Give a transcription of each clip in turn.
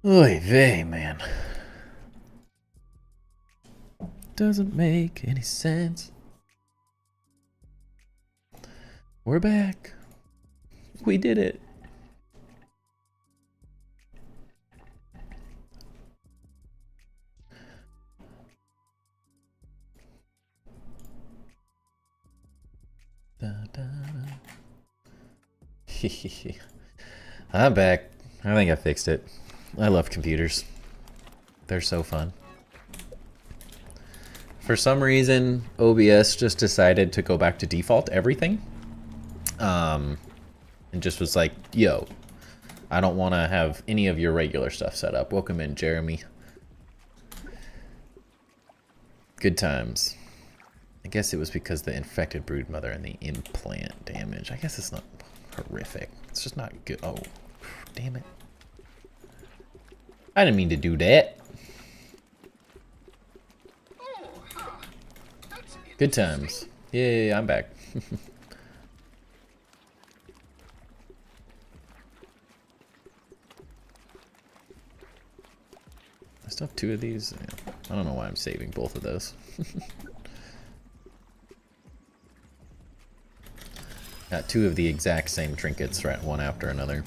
Oy vey, man. Doesn't make any sense. We're back. We did it. Da, da, da. I'm back. I think I fixed it. I love computers. They're so fun. For some reason, OBS just decided to go back to default everything. And just was like, yo, I don't want to have any of your regular stuff set up. Welcome in, Jeremy. Good times. I guess it was because the infected broodmother and the implant damage. I guess it's not horrific. It's just not good. Oh, damn it. I didn't mean to do that. Good times. Yay, I'm back. I still have 2 of these. Yeah. I don't know why I'm saving both of those. Got 2 of the exact same trinkets, right, one after another.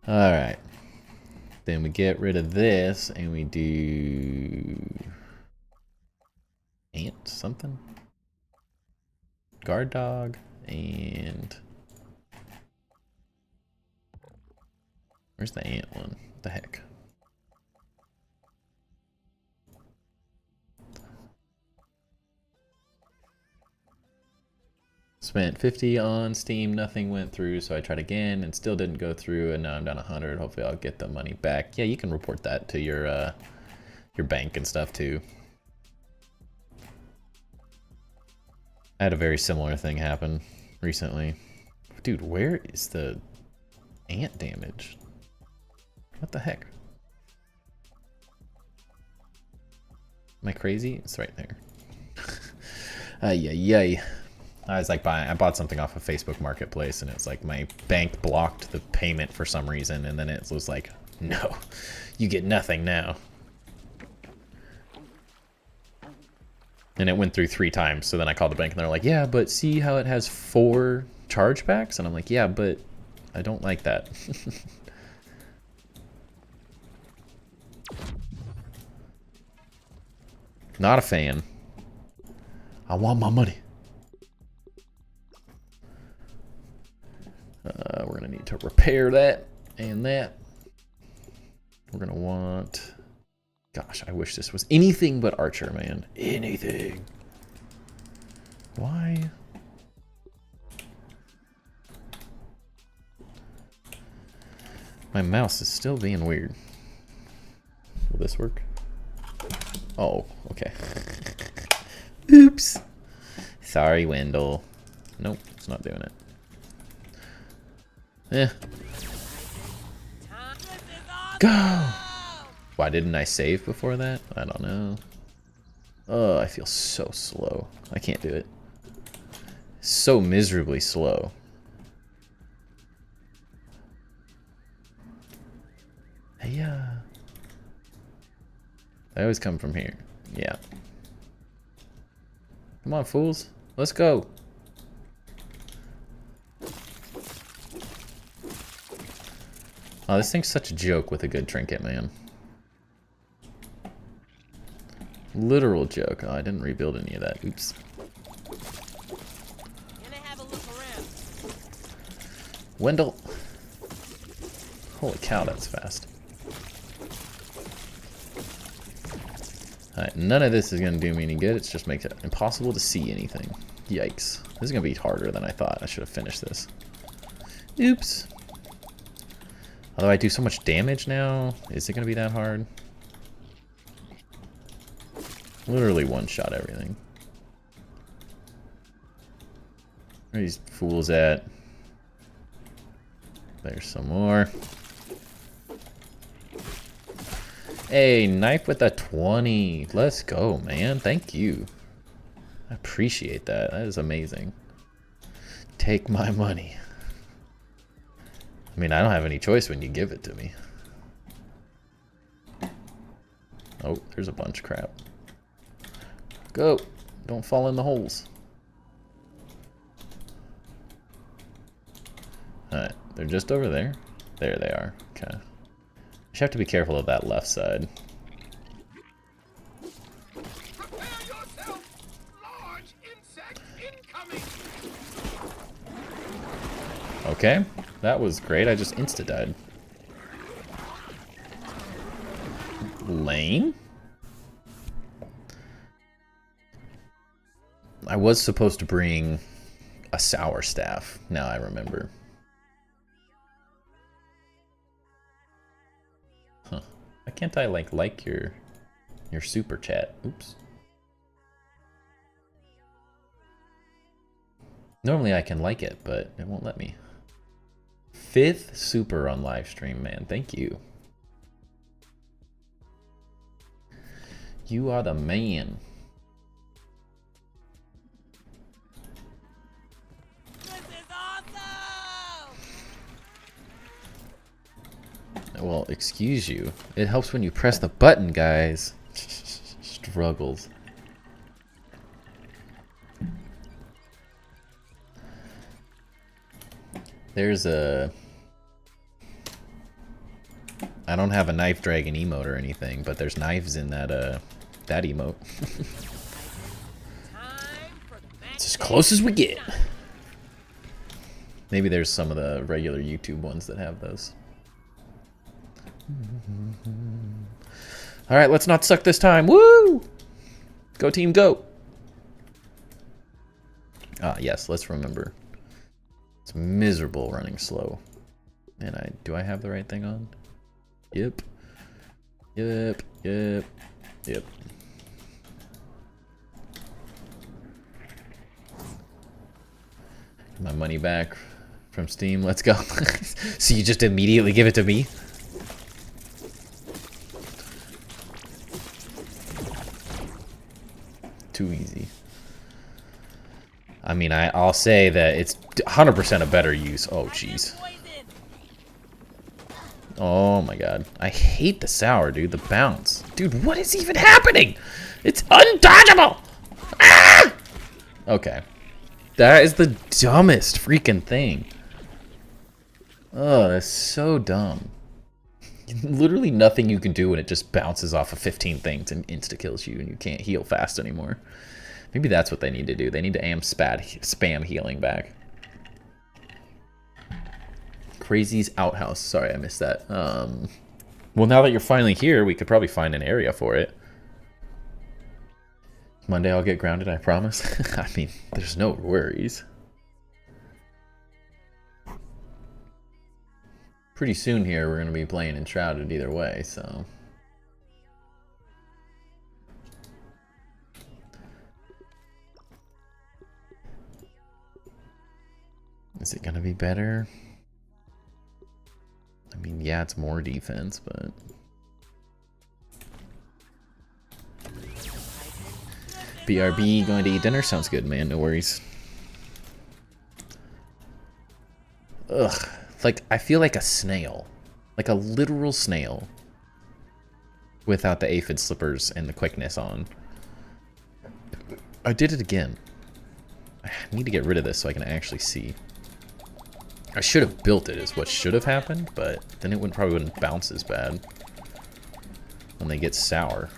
Alright. Then we get rid of this and we do ant something? Guard dog and where's the ant one? What the heck? Spent 50 on Steam, nothing went through, so I tried again and still didn't go through, and now I'm down 100. Hopefully I'll get the money back. Yeah, you can report that to your bank and stuff too. I had a very similar thing happen recently. Dude, where is the ant damage? What the heck? Am I crazy? It's right there. Ay. I was like I bought something off of Facebook Marketplace and it's like my bank blocked the payment for some reason, and then it was like, no, you get nothing now. And it went through 3 times, so then I called the bank and they're like, yeah, but see how it has 4 chargebacks? And I'm like, yeah, but I don't like that. Not a fan. I want my money. We're gonna need to repair that and that. We're gonna want... Gosh, I wish this was anything but Archer, man. Anything. Why? My mouse is still being weird. Will this work? Oh, okay. Oops. Sorry, Wendell. Nope, it's not doing it. Eh. Go! Why didn't I save before that? I don't know. Oh, I feel so slow. I can't do it. So miserably slow. Hey, I always come from here. Yeah. Come on, fools. Let's go. Oh, this thing's such a joke with a good trinket, man. Literal joke. Oh, I didn't rebuild any of that. Oops. Wendell. Holy cow, that's fast. Alright, none of this is going to do me any good. It just makes it impossible to see anything. Yikes. This is going to be harder than I thought. I should have finished this. Oops. Although I do so much damage now, is it going to be that hard? Literally one-shot everything. Where are these fools at? There's some more. Hey, knife with a 20. Let's go, man. Thank you. I appreciate that. That is amazing. Take my money. I mean, I don't have any choice when you give it to me. Oh, there's a bunch of crap. Go! Don't fall in the holes. Alright, they're just over there. There they are. Okay. You have to be careful of that left side. Prepare yourself! Large insect incoming! Okay, that was great. I just insta-died. Lane? I was supposed to bring a sour staff. Now I remember. Huh. Why can't I like your super chat? Oops. Normally I can like it, but it won't let me. 5th super on live stream, man. Thank you. You are the man. This is awesome! Well, excuse you. It helps when you press the button, guys. Struggles. There's a... I don't have a knife dragon emote or anything, but there's knives in that that emote. It's as close as we get. Maybe there's some of the regular YouTube ones that have those. Alright, let's not suck this time. Woo! Go team, go! Ah, yes, let's remember. It's miserable running slow. And do I have the right thing on? Yep. Yep, yep, yep. My money back from Steam, let's go. So you just immediately give it to me? Too easy. I mean, I'll say that it's 100% a better use. Oh, jeez. Oh my god. I hate the sour, dude. The bounce. Dude, what is even happening? It's undodgeable! Ah! Okay. That is the dumbest freaking thing. Oh, that's so dumb. Literally nothing you can do when it just bounces off of 15 things and insta-kills you and you can't heal fast anymore. Maybe that's what they need to do. They need to spam healing back. Crazy's outhouse. Sorry, I missed that. Well, now that you're finally here, we could probably find an area for it. Monday I'll get grounded, I promise. I mean, there's no worries. Pretty soon here, we're going to be playing Enshrouded either way, so... Is it going to be better? I mean, yeah, it's more defense, but... BRB, going to eat dinner? Sounds good, man. No worries. Ugh. Like, I feel like a snail. Like a literal snail. Without the aphid slippers and the quickness on. I did it again. I need to get rid of this so I can actually see. I should have built it is what should have happened, but then it probably wouldn't bounce as bad. When they get sour.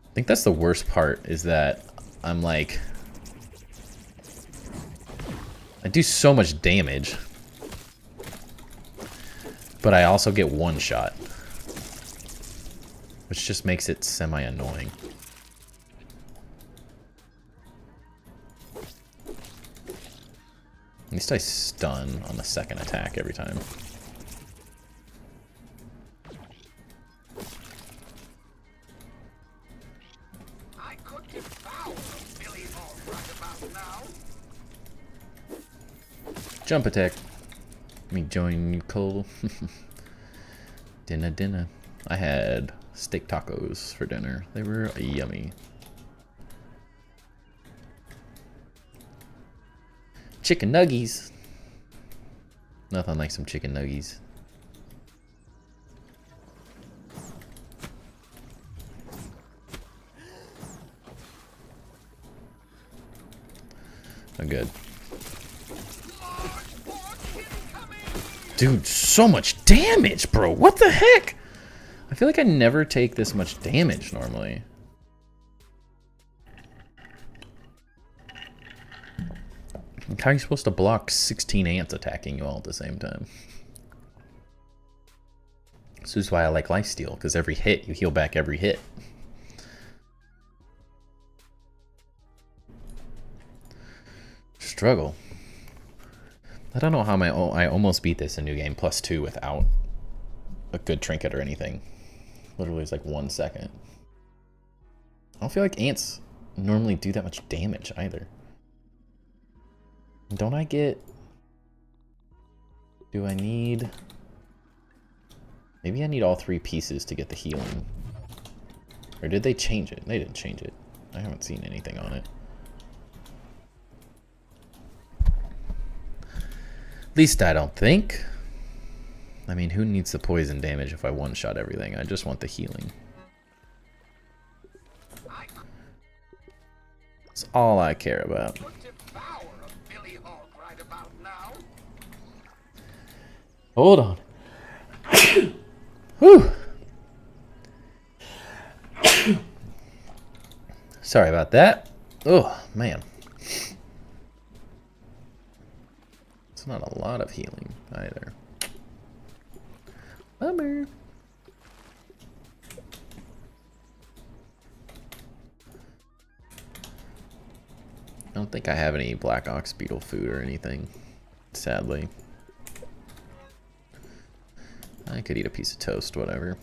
I think that's the worst part, is that I'm like... I do so much damage. But I also get one shot. Which just makes it semi-annoying. At least I stun on the second attack every time. Jump attack. Let me join you, Cole. Dinner. I had steak tacos for dinner. They were yummy. Chicken nuggies. Nothing like some chicken nuggies. I'm good. Dude, so much damage, bro. What the heck? I feel like I never take this much damage normally. How are you supposed to block 16 ants attacking you all at the same time? This is why I like lifesteal, because every hit, you heal back every hit. Struggle. I don't know how I almost beat this in New Game +2 without a good trinket or anything. Literally, it's like 1 second. I don't feel like ants normally do that much damage either. Don't I get... Do I need... Maybe I need all 3 pieces to get the healing. Or did they change it? They didn't change it. I haven't seen anything on it. At least I don't think. I mean, who needs the poison damage if I one-shot everything? I just want the healing. That's all I care about. Hold on. Whew. Sorry about that. Oh, man. It's not a lot of healing either. Bummer. I don't think I have any black ox beetle food or anything, sadly. I could eat a piece of toast, whatever.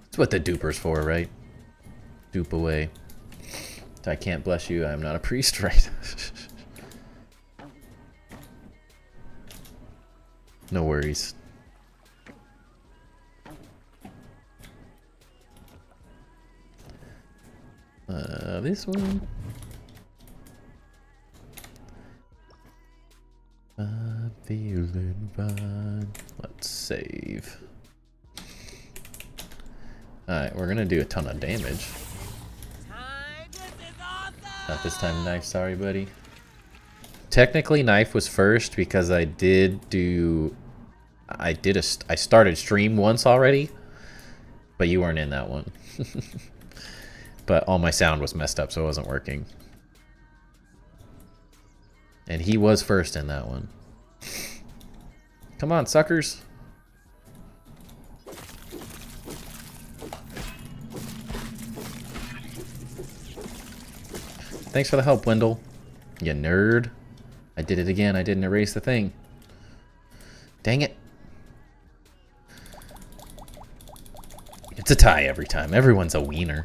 That's what the duper's for, right? Dupe away. I can't bless you, I'm not a priest, right? No worries. This one. I'm feeling fine. Let's save. Alright, we're gonna do a ton of damage. Not this time, Knife. Sorry, buddy. Technically, Knife was first because I started stream once already, but you weren't in that one. But all my sound was messed up, so it wasn't working. And he was first in that one. Come on, suckers. Thanks for the help, Wendell. You nerd. I did it again. I didn't erase the thing. Dang it. It's a tie every time. Everyone's a wiener.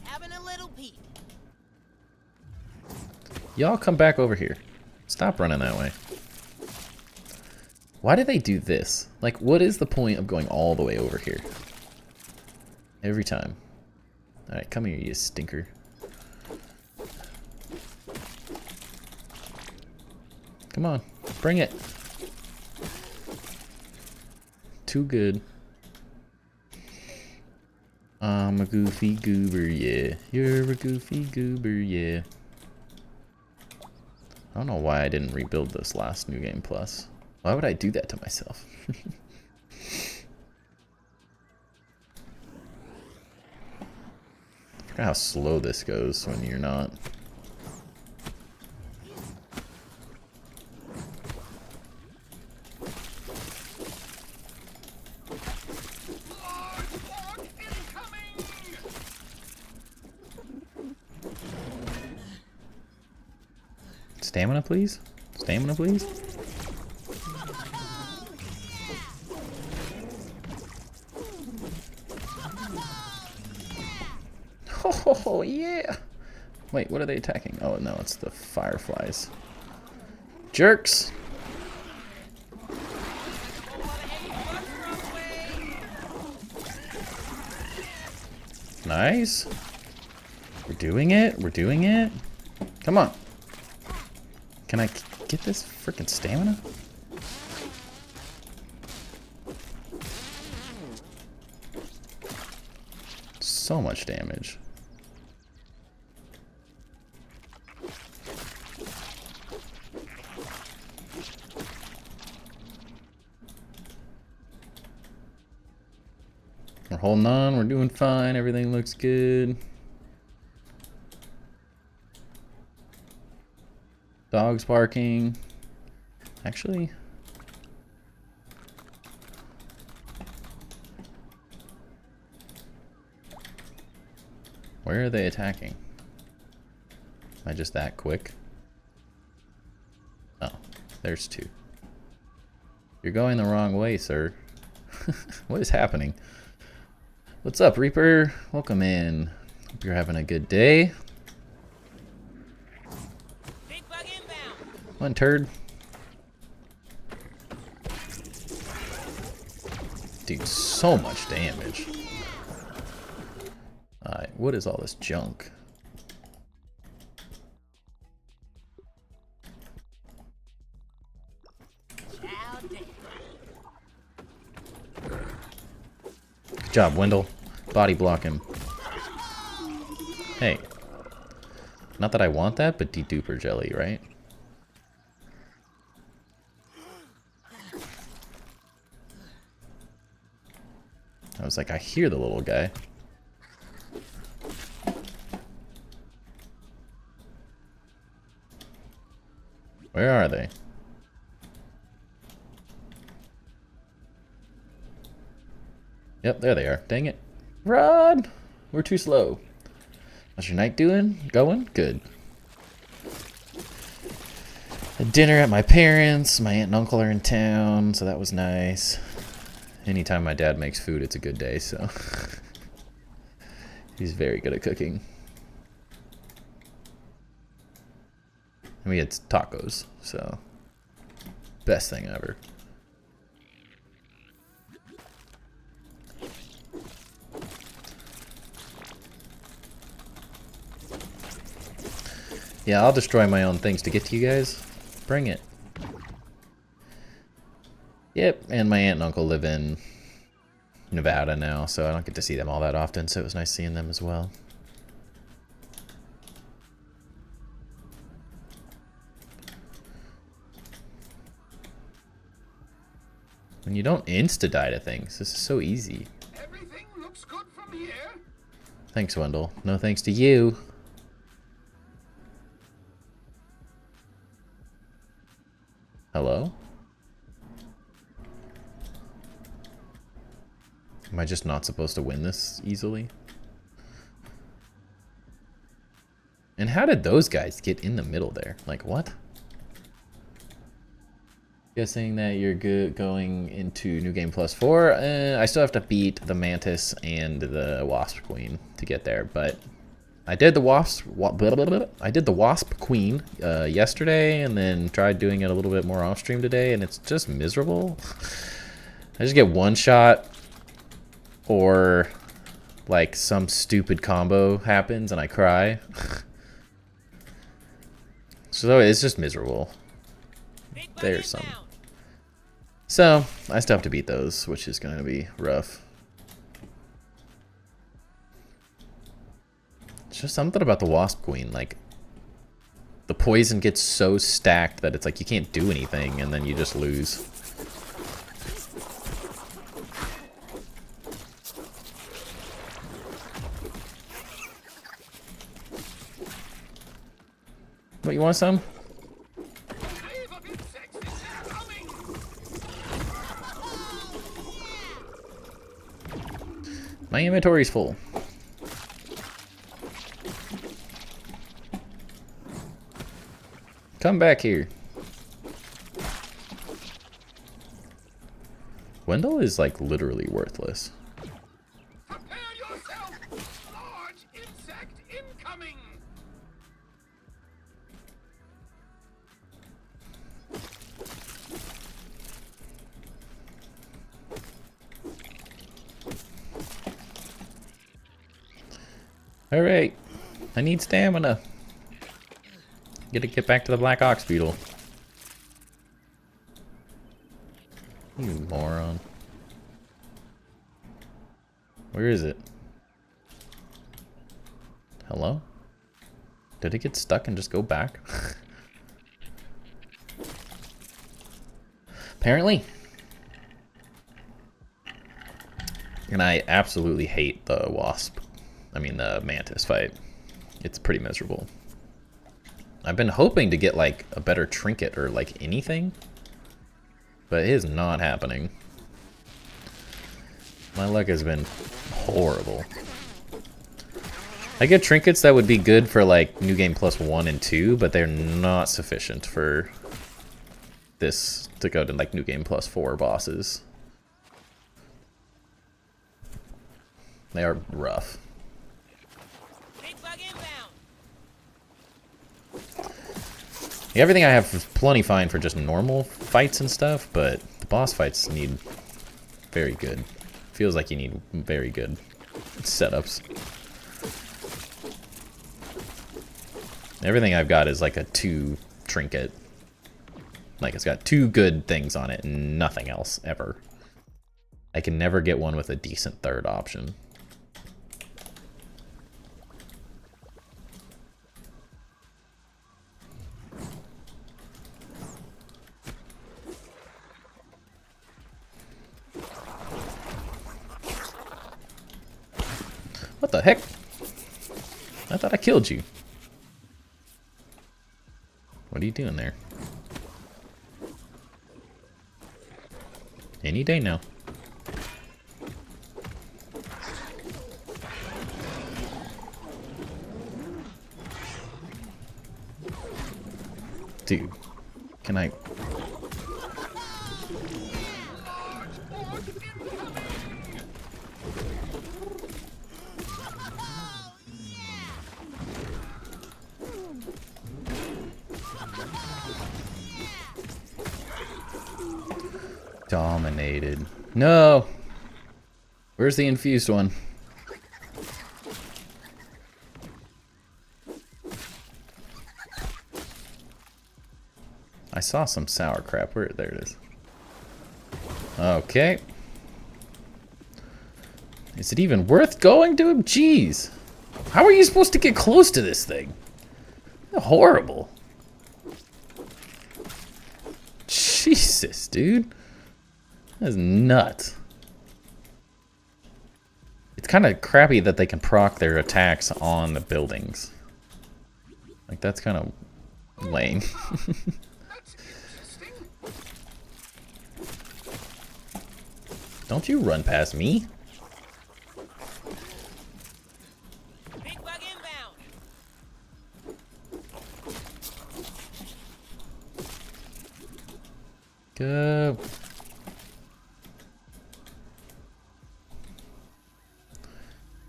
Having a little peek. Y'all come back over here. Stop running that way. Why do they do this? Like, what is the point of going all the way over here? Every time. Alright, come here, you stinker. Come on, bring it. Too good. I'm a goofy goober, yeah. You're a goofy goober, yeah. I don't know why I didn't rebuild this last New Game Plus. Why would I do that to myself? I forgot how slow this goes when you're not. Stamina, please? Stamina, please? Oh, yeah! Wait, what are they attacking? Oh, no, it's the fireflies. Jerks! Nice. We're doing it. We're doing it. Come on. Can I get this freaking stamina? So much damage. We're holding on. We're doing fine. Everything looks good. Dogs barking. Actually, where are they attacking? Am I just that quick? Oh, there's two. You're going the wrong way, sir. What is happening? What's up, Reaper? Welcome in. Hope you're having a good day. Big bug inbound. One turd. Dude, so much damage. Alright, what is all this junk? Good job, Wendell. Body block him. Hey. Not that I want that, but de-duper jelly, right? I was like, I hear the little guy. Where are they? Yep, there they are. Dang it. Run! We're too slow. How's your night doing? Going? Good. Had dinner at my parents'. My aunt and uncle are in town, so that was nice. Anytime my dad makes food, it's a good day, so. He's very good at cooking. And we had tacos, so. Best thing ever. Yeah, I'll destroy my own things to get to you guys. Bring it. Yep, and my aunt and uncle live in Nevada now, so I don't get to see them all that often, so it was nice seeing them as well. When you don't insta-die to things, this is so easy. Everything looks good from here. Thanks, Wendell. No thanks to you. Hello? Am I just not supposed to win this easily? And how did those guys get in the middle there? Like, what? Guessing that you're good going into New Game Plus 4. I still have to beat the Mantis and the Wasp Queen to get there, but I did the Wasp Queen yesterday, and then tried doing it a little bit more off stream today, and it's just miserable. I just get one shot, or like some stupid combo happens and I cry. So it's just miserable. There's some. So I still have to beat those, which is going to be rough. It's just something about the Wasp Queen, like the poison gets so stacked that it's like you can't do anything and then you just lose. What, you want some? My inventory's full. Come back here. Wendell is like literally worthless. Prepare yourself. Large insect incoming. Alright. I need stamina. Gotta get back to the Black Ox Beetle. You moron. Where is it? Hello? Did it get stuck and just go back? Apparently. And I absolutely hate the wasp. I mean the mantis fight. It's pretty miserable. I've been hoping to get like a better trinket or like anything, but it is not happening. My luck has been horrible. I get trinkets that would be good for like New Game Plus 1 and 2, but they're not sufficient for this to go to like New Game Plus 4 bosses. They are rough. Big bug inbound. Everything I have is plenty fine for just normal fights and stuff, but the boss fights need very good. Feels like you need very good setups. Everything I've got is like a 2 trinket. Like it's got 2 good things on it and nothing else ever. I can never get one with a decent third option. What the heck? I thought I killed you. What are you doing there? Any day now. Dude, can I... Dominated. No! Where's the infused one? I saw some sour crap. Where? There it is. Okay. Is it even worth going to him? Jeez. How are you supposed to get close to this thing? Horrible. Jesus, dude. That's nuts. It's kind of crappy that they can proc their attacks on the buildings. Like, that's kind of lame. Don't you run past me. Big bug inbound. Go.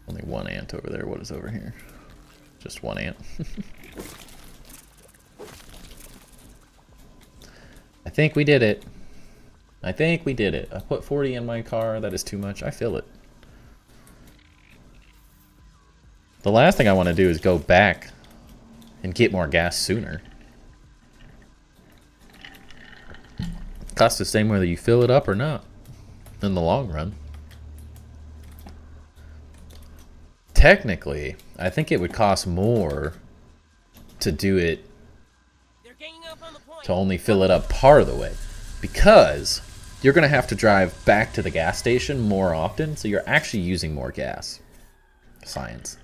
Only one ant over there. What is over here? Just one ant. I think we did it. I think we did it. I put 40 in my car. That is too much. I feel it. The last thing I want to do is go back and get more gas sooner. It costs the same whether you fill it up or not in the long run. Technically, I think it would cost more to do it They're ganging up on the point. to only fill it up part of the way, because you're going to have to drive back to the gas station more often, so you're actually using more gas. Science.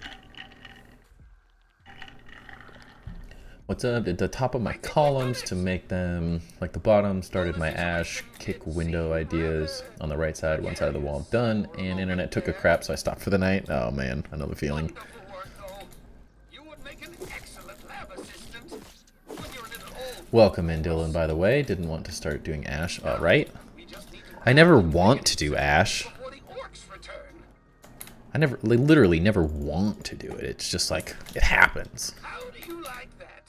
What's up? At the top of my columns to make them like the bottom, started my ash kick window ideas. On the right side, one side of the wall done, and internet took a crap, so I stopped for the night. Oh man, another feeling. Wonderful work, though. You would make an excellent lab assistant when you're a little old. Welcome in, Dylan, by the way. Didn't want to start doing ash. All right. We just need to I never want to do ash. before the orcs return. I literally never want to do it. It's just like, it happens. How do you like that?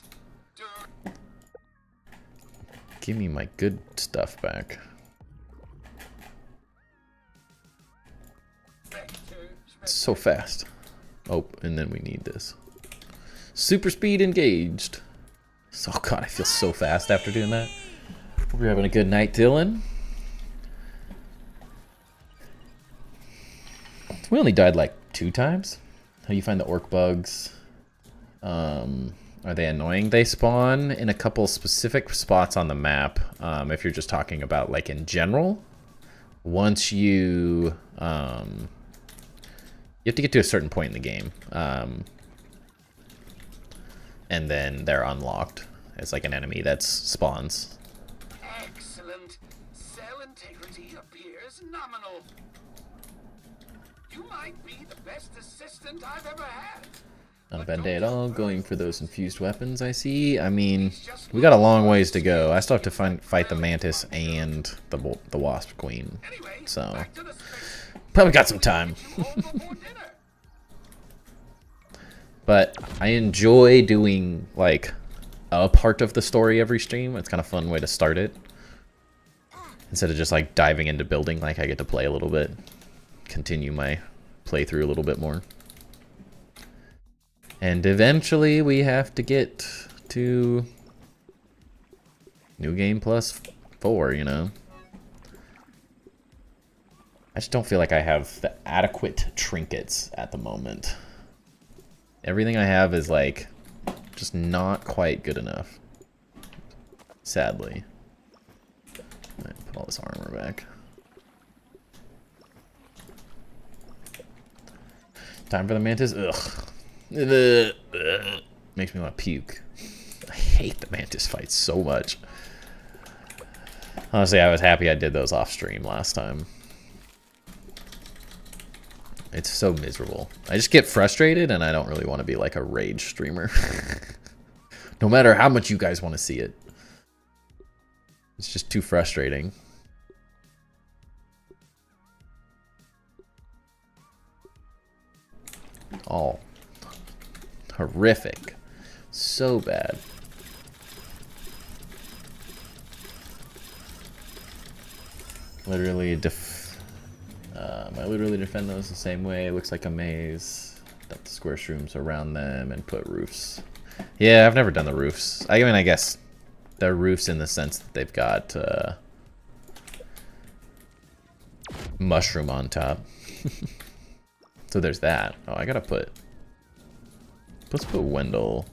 Dude, Give me my good stuff back. Vector, It's so fast. Oh, and then we need this. Super speed engaged. So, oh god, I feel so fast after doing that. Hope you're having a good night, Dylan. We only died like 2 times. How do you find the orc bugs? Are they annoying? They spawn in a couple specific spots on the map. If you're just talking about like in general, once you have to get to a certain point in the game, and then they're unlocked as like an enemy that spawns. Excellent. Cell integrity appears nominal. You might be the best assistant I've ever had. Not a bad day at all. Going for those infused weapons, I see. I mean, we got a long ways to go. I still have to fight the Mantis and the Wasp Queen. So, probably got some time. But I enjoy doing, like, a part of the story every stream. It's kind of a fun way to start it. Instead of just, like, diving into building, like, I get to play a little bit. Continue my playthrough a little bit more. And eventually we have to get to New Game Plus 4, you know. I just don't feel like I have the adequate trinkets at the moment. Everything I have is like just not quite good enough. Sadly. Put all this armor back. Time for the Mantis? Ugh. Makes me want to puke. I hate the Mantis fights so much. Honestly, I was happy I did those off stream last time. It's so miserable. I just get frustrated and I don't really want to be like a rage streamer. No matter how much you guys want to see it. It's just too frustrating. Oh. Horrific. So bad. Literally I literally defend those the same way. It looks like a maze. Dump the square shrooms around them and put roofs. Yeah, I've never done the roofs. I mean, I guess they're roofs in the sense that they've got mushroom on top. So there's that. Oh, I gotta put... Let's put Wendell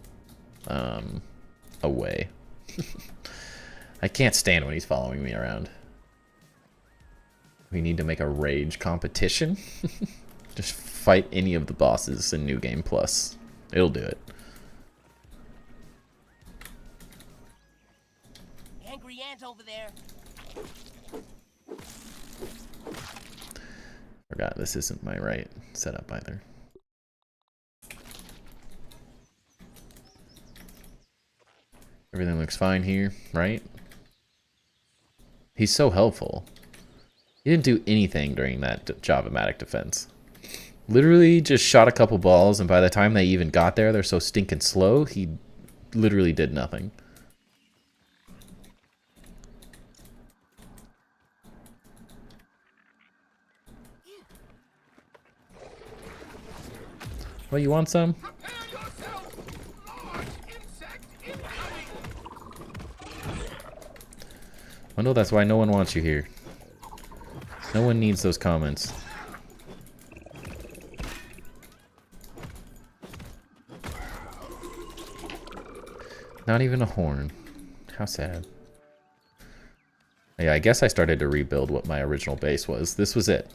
away. I can't stand when he's following me around. We need to make a rage competition. Just fight any of the bosses in New Game Plus. It'll do it. Angry ant over there. Forgot this isn't my right setup either. Everything looks fine here, right? He's so helpful. He didn't do anything during that Javamatic defense. Literally just shot a couple balls, and by the time they even got there, they're so stinking slow, he literally did nothing. Well, you want some? Wendell, that's why no one wants you here. No one needs those comments. Not even a horn. How sad. Yeah, I guess I started to rebuild what my original base was. This was it.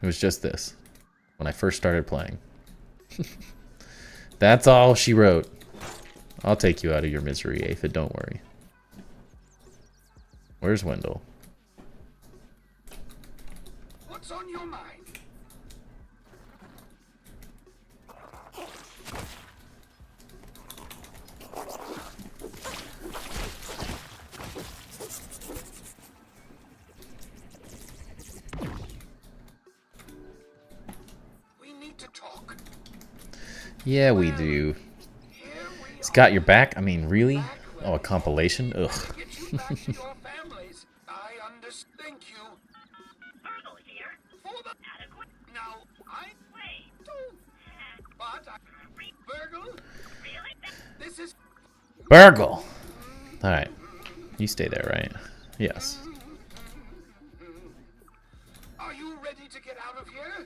It was just this. When I first started playing. That's all she wrote. I'll take you out of your misery, Aphid, don't worry. Where's Wendell? What's on your mind? We need to talk. Yeah, we do. It's got your back? I mean, really? Oh, a compilation? Ugh. Get you back to your families. I understand you. For the adequate. Now, I don't. What? Burgle? This is... Burgle! Alright. You stay there, right? Yes. Are you ready to get out of here?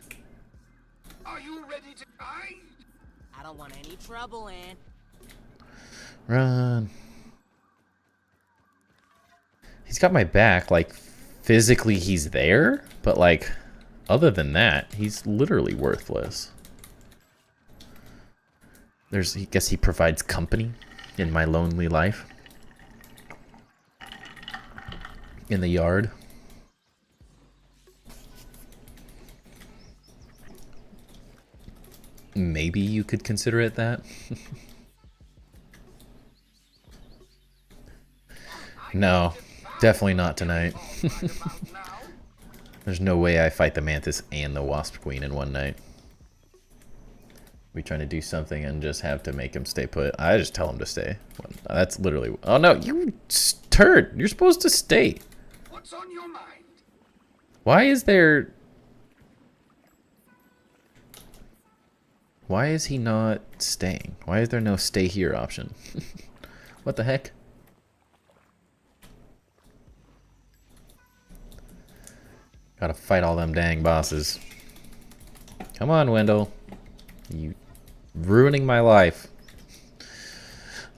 Are you ready to die? I don't want any trouble, Ann. Run. He's got my back, like, physically he's there, but, like, other than that, he's literally worthless. I guess he provides company in my lonely life. In the yard. Maybe you could consider it that. No, definitely not tonight. There's no way I fight the Mantis and the Wasp Queen in one night. We trying to do something and just have to make him stay put. I just tell him to stay. That's literally... Oh no, you turd! You're supposed to stay. What's on your mind? Why is there... Why is he not staying? Why is there no stay here option? What the heck? Gotta fight all them dang bosses. Come on, Wendell. You ruining my life.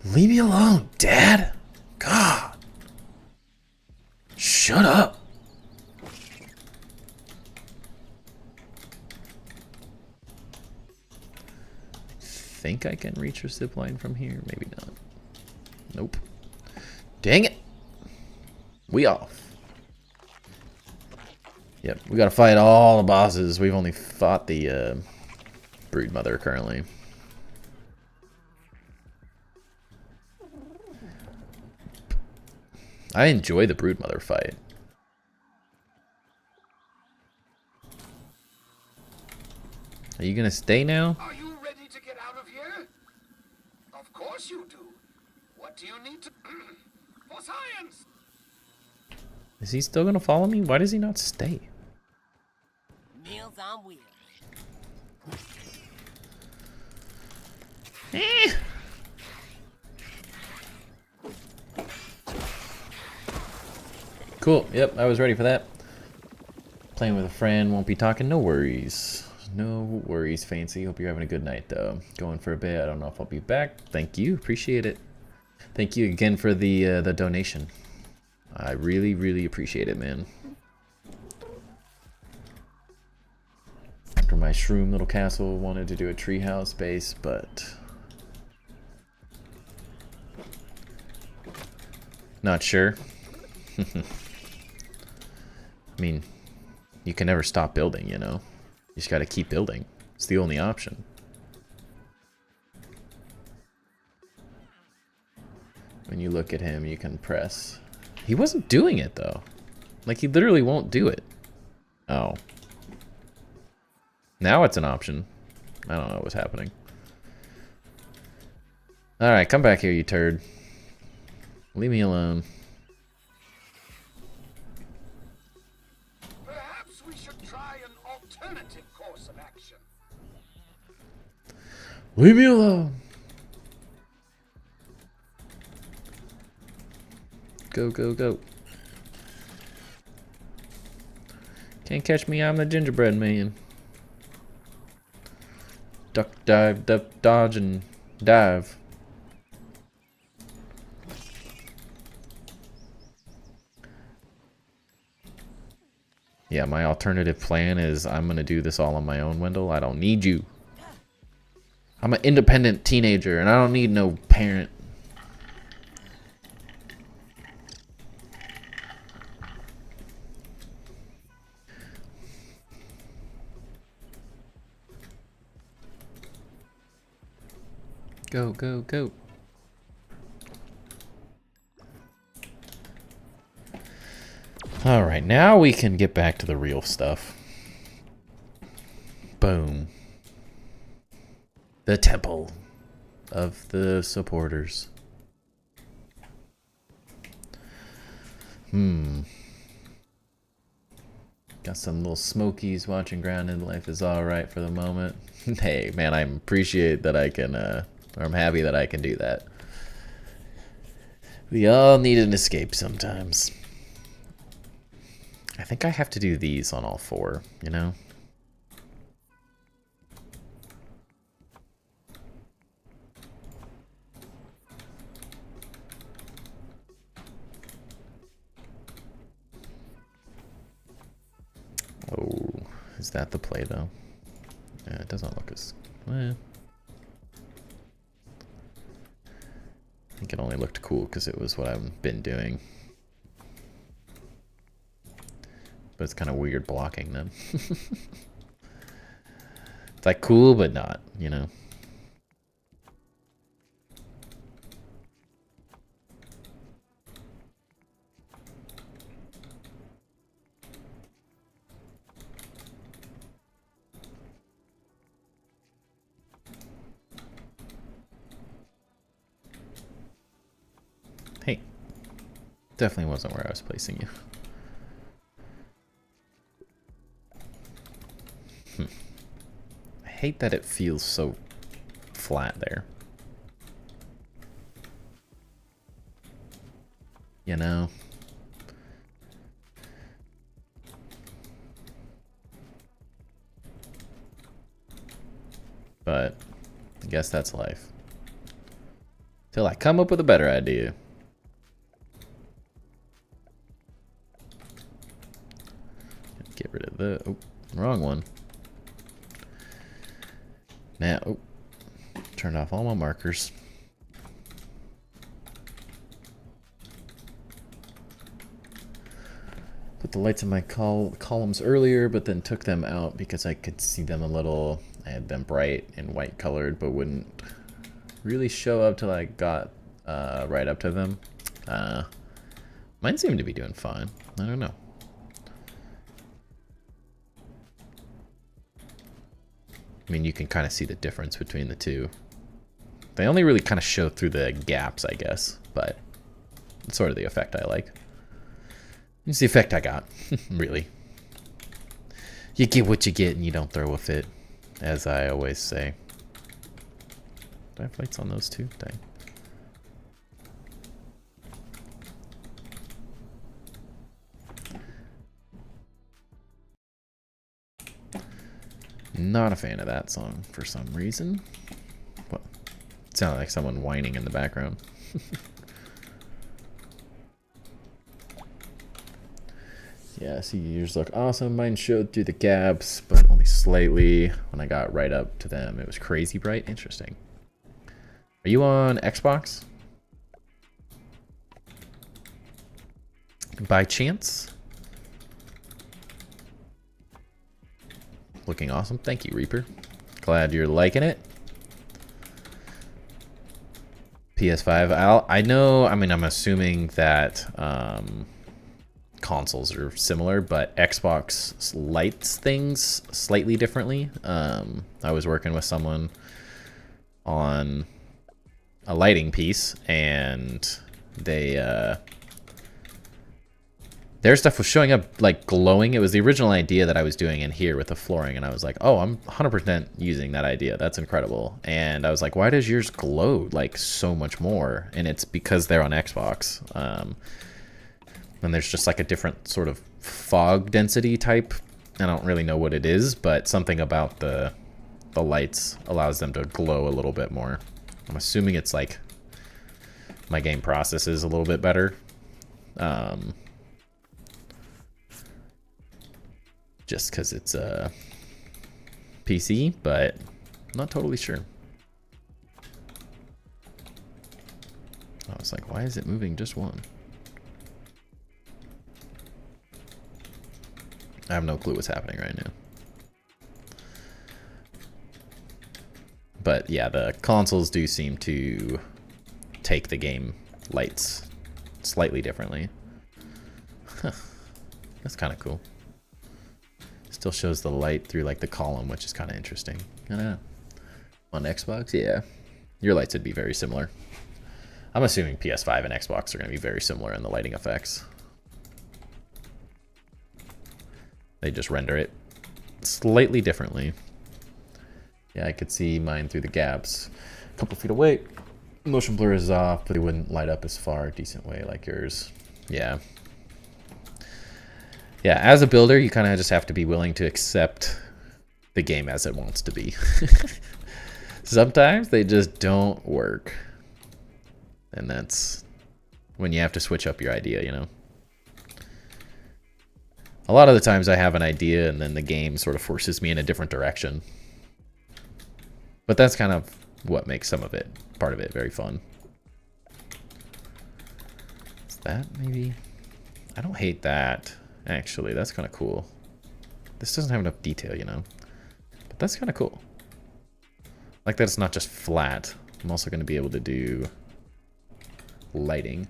Leave me alone, Dad. God. Shut up. Think I can reach a zip line from here? Maybe not. Nope. Dang it. We off. Yep, we gotta fight all the bosses. We've only fought the Broodmother currently. I enjoy the Broodmother fight. Are you gonna stay now? Are you ready to get out of here? Of course you do. What do you need to... for science? Is he still gonna follow me? Why does he not stay? Meals on wheels. Cool. Yep, I was ready for that. Playing with a friend, won't be talking. No worries. No worries, Fancy. Hope you're having a good night, though. Going for a bit. I don't know if I'll be back. Thank you. Appreciate it. Thank you again for the donation. I really, really appreciate it, man. After my shroom little castle, wanted to do a treehouse base, but not sure. I mean, you can never stop building, you know. You just gotta keep building. It's the only option. When you look at him, you can press. He wasn't doing it, though. Like, he literally won't do it. Oh. Now it's an option. I don't know what's happening. Alright, come back here, you turd. Leave me alone. Perhaps we should try an alternative course of action. Leave me alone. Go, go, go. Can't catch me, I'm the gingerbread man. Duck, dive, dodge, and dive. Yeah, my alternative plan is I'm gonna do this all on my own, Wendell. I don't need you. I'm an independent teenager, and I don't need no parent. Go, go, go. Alright, now we can get back to the real stuff. Boom. The temple of the supporters. Gonna Got some little smokies watching Grounded. Life is alright for the moment. Hey, man, I appreciate that I can, or I'm happy that I can do that. We all need an escape sometimes. I think I have to do these on all four, you know? Oh, is that the play though? Yeah, it doesn't look as... well. I think it only looked cool because it was what I've been doing. But it's kind of weird blocking them. It's like cool, but not, you know? Hey, definitely wasn't where I was placing you. I hate that it feels so flat there. You know? But I guess that's life. Till I come up with a better idea. Get rid of the... oh, wrong one. Now, oh, turned off all my markers. Put the lights in my columns earlier, but then took them out because I could see them a little. I had them bright and white colored, but wouldn't really show up till I got right up to them. Mine seem to be doing fine. I don't know. I mean, you can kind of see the difference between the two. They only really kind of show through the gaps, I guess, but it's sort of the effect I like. It's the effect I got, really. You get what you get and you don't throw a fit, as I always say. Do I have lights on those two? Dang. Not a fan of that song for some reason. Well, it sounded like someone whining in the background. Yeah, see, yours look awesome. Mine showed through the gaps, but only slightly. When I got right up to them, it was crazy bright. Interesting. Are you on Xbox? By chance? Looking awesome. Thank you, Reaper. Glad you're liking it. PS5. I know, I mean, I'm assuming that consoles are similar, but Xbox lights things slightly differently. I was working with someone on a lighting piece, and they their stuff was showing up like glowing. It was the original idea that I was doing in here with the flooring, and I was like, oh, I'm 100% using that idea. That's incredible. And I was like, why does yours glow like so much more? And it's because they're on Xbox. And there's just like a different sort of fog density type. I don't really know what it is, but something about the lights allows them to glow a little bit more. I'm assuming it's like my game processes a little bit better. Just because it's a PC, but I'm not totally sure. I was like, why is it moving just one? I have no clue what's happening right now. But yeah, the consoles do seem to take the game lights slightly differently. Huh. That's kind of cool. Still shows the light through like the column, which is kind of interesting. I don't know. On Xbox, yeah. Your lights would be very similar. I'm assuming PS5 and Xbox are going to be very similar in the lighting effects. They just render it slightly differently. Yeah, I could see mine through the gaps a couple feet away. Motion blur is off, but it wouldn't light up as far a decent way like yours. Yeah. Yeah, as a builder, you kind of just have to be willing to accept the game as it wants to be. Sometimes they just don't work. And that's when you have to switch up your idea, you know? A lot of the times I have an idea and then the game sort of forces me in a different direction. But that's kind of what makes some of it, part of it, very fun. Is that maybe? I don't hate that, actually. That's kind of cool. This doesn't have enough detail, you know? But that's kind of cool. Like that it's not just flat. I'm also going to be able to do lighting.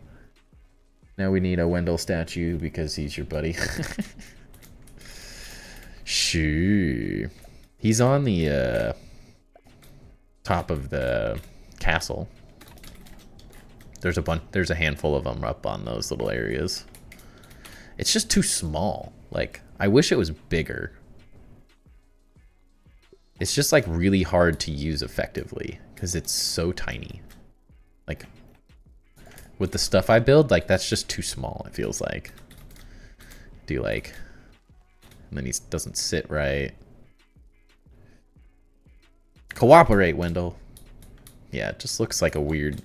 Now we need a Wendell statue because he's your buddy. Shoo. He's on the top of the castle. There's a handful of them up on those little areas. It's just too small. Like, I wish it was bigger. It's just like really hard to use effectively because it's so tiny. Like, with the stuff I build, like that's just too small, it feels like. Do like, and then he doesn't sit right. Cooperate, Wendell. Yeah, it just looks like a weird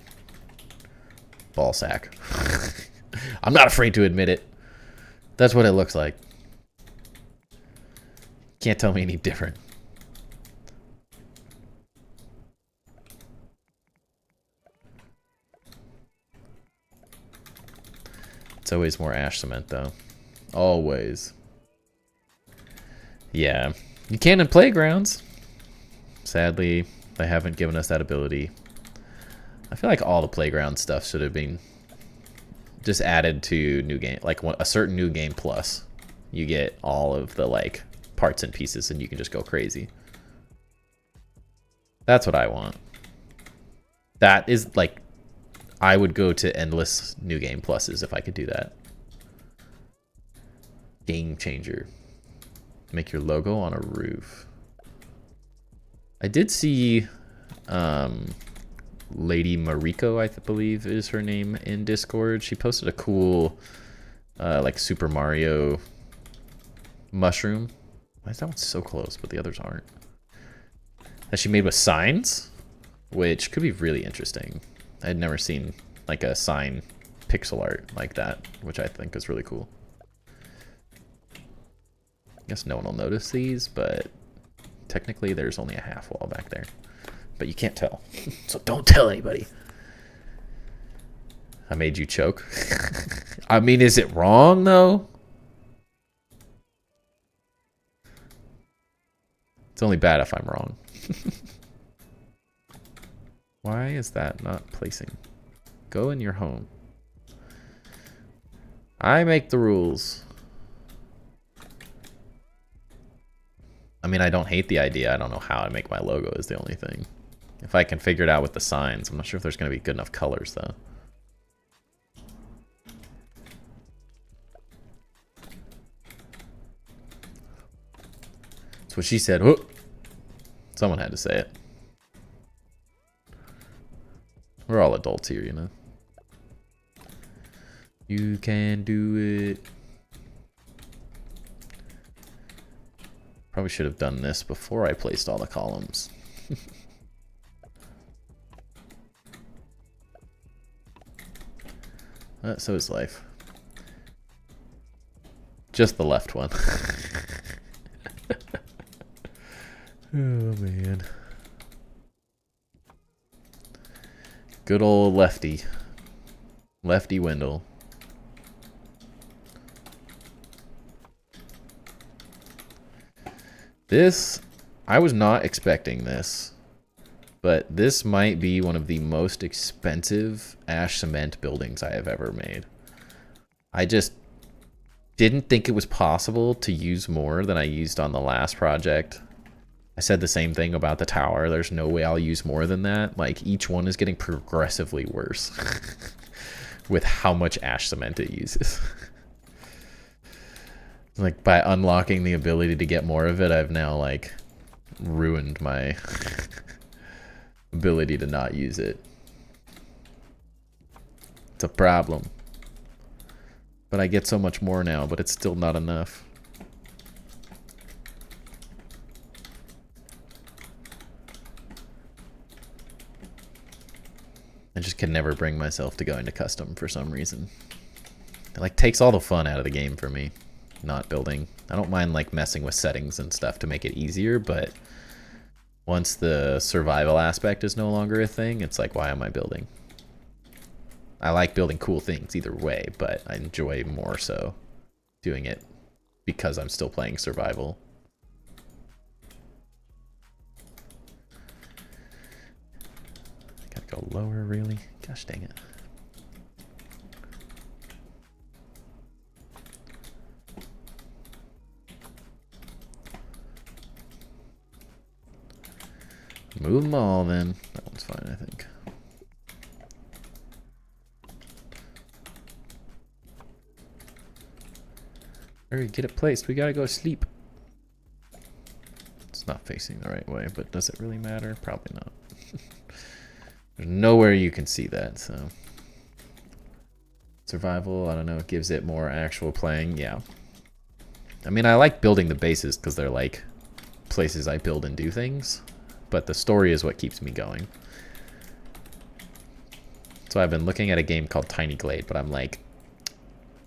ball sack. I'm not afraid to admit it. That's what it looks like. Can't tell me any different. It's always more ash cement, though. Always. Yeah. You can in Playgrounds. Sadly, they haven't given us that ability. I feel like all the Playground stuff should have been just added to new game, like a certain new game plus. You get all of the like parts and pieces, and you can just go crazy. That's what I want. That is like, I would go to endless new game pluses if I could do that. Game changer. Make your logo on a roof. I did see Lady Mariko, I believe is her name, in Discord. She posted a cool like Super Mario mushroom. Why is that one so close, but the others aren't? That she made with signs, which could be really interesting. I had never seen like a sign pixel art like that, which I think is really cool. I guess no one will notice these, but technically there's only a half wall back there. But you can't tell, so don't tell anybody. I made you choke. I mean, is it wrong though? It's only bad if I'm wrong. Why is that not placing? Go in your home. I make the rules. I mean, I don't hate the idea. I don't know how I make my logo is the only thing. If I can figure it out with the signs. I'm not sure if there's going to be good enough colors, though. That's what she said. Whoop. Someone had to say it. We're all adults here, you know. You can do it. Probably should have done this before I placed all the columns. So is life. Just the left one. Oh, man. Good old lefty. Lefty Wendell. This, I was not expecting this, but this might be one of the most expensive ash cement buildings I have ever made. I just didn't think it was possible to use more than I used on the last project. I said the same thing about the tower. There's no way I'll use more than that. Like, each one is getting progressively worse with how much ash cement it uses. Like, by unlocking the ability to get more of it, I've now, like, ruined my ability to not use it. It's a problem. But I get so much more now, but it's still not enough. I just can never bring myself to go into custom for some reason. It like takes all the fun out of the game for me, not building. I don't mind like messing with settings and stuff to make it easier, but once the survival aspect is no longer a thing, it's like, why am I building? I like building cool things either way, but I enjoy more so doing it because I'm still playing survival. Gotta go lower, really? Gosh dang it. Move them all then. That one's fine, I think. Hurry, get it placed. We gotta go sleep. It's not facing the right way, but does it really matter? Probably not. There's nowhere you can see that, so. Survival, I don't know, it gives it more actual playing, yeah. I mean, I like building the bases because they're like places I build and do things, but the story is what keeps me going. So I've been looking at a game called Tiny Glade, but I'm like,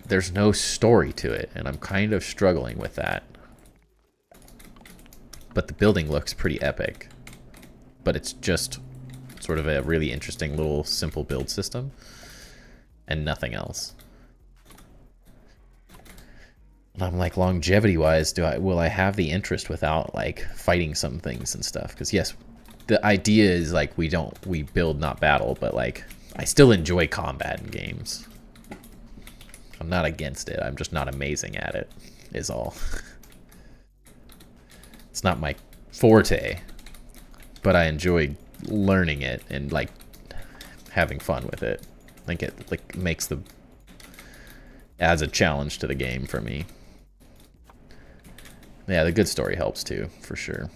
there's no story to it, and I'm kind of struggling with that. But the building looks pretty epic, but it's just sort of a really interesting little simple build system and nothing else. And I'm like, longevity wise, will I have the interest without like fighting some things and stuff? Because yes, the idea is like we build not battle, but like I still enjoy combat in games. I'm not against it, I'm just not amazing at it, is all. It's not my forte, but I enjoy learning it and like having fun with it. I think it like adds a challenge to the game for me. Yeah, the good story helps too, for sure.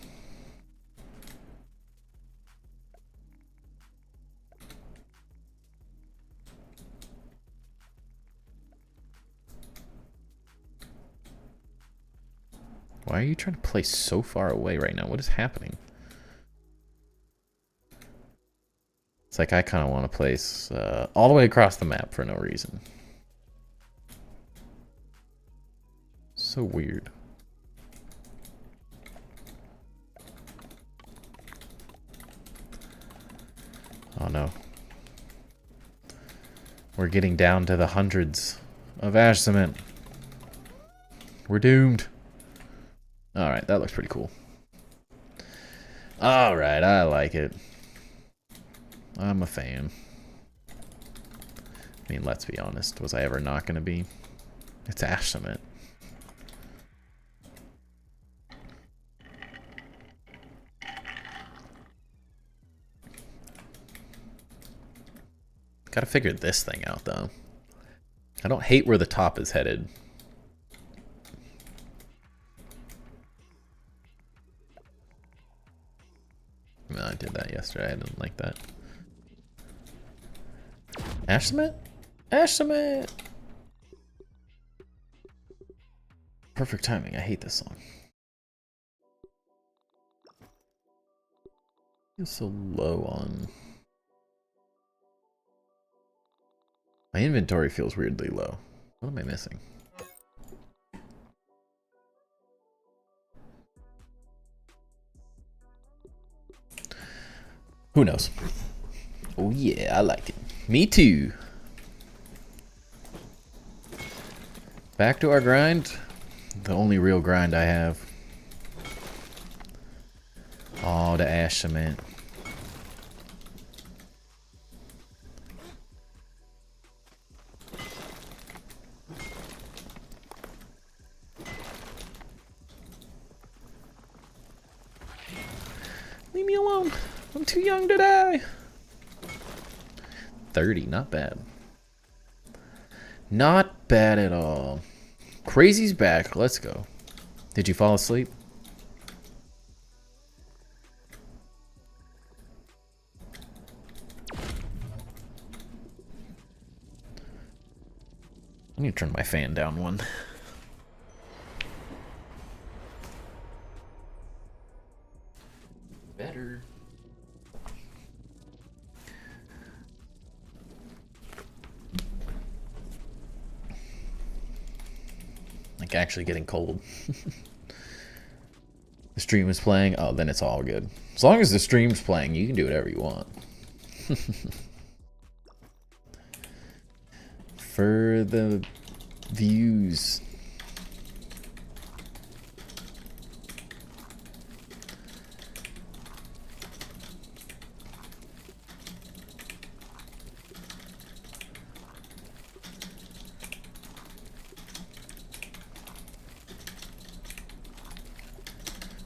Why are you trying to play so far away right now? What is happening? It's like I kind of want to place all the way across the map for no reason. So weird. Oh no. We're getting down to the hundreds of ash cement. We're doomed. Alright, that looks pretty cool. Alright, I like it. I'm a fan. I mean, let's be honest. Was I ever not going to be? It's ash cement. Gotta figure this thing out, though. I don't hate where the top is headed. Well, I did that yesterday. I didn't like that. Ash cement? Ash cement! Perfect timing. I hate this song. Feels so low on... My inventory feels weirdly low. What am I missing? Who knows? Oh yeah, I like it. Me too. Back to our grind. The only real grind I have. Oh, the ash cement. Leave me alone. I'm too young to die. 30, not bad. Not bad at all. Crazy's back. Let's go. Did you fall asleep? I need to turn my fan down one. Better. Like actually getting cold. The stream is playing. Oh, then it's all good. As long as the stream's playing, you can do whatever you want. For the views.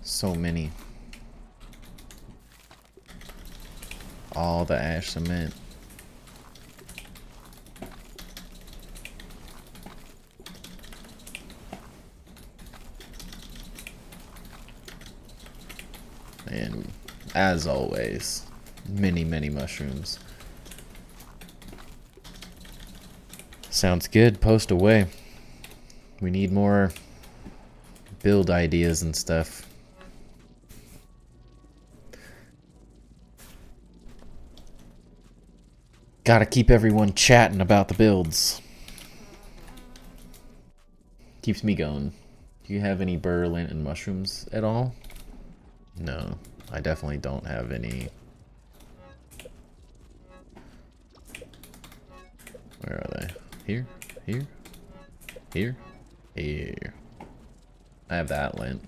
So many. All the ash cement. And as always, many mushrooms. Sounds good. Post away. We need more build ideas and stuff. Gotta keep everyone chatting about the builds. Keeps me going. Do you have any burr, lint, and mushrooms at all? No, I definitely don't have any. Where are they? Here? Here? Here? Here. I have that lint.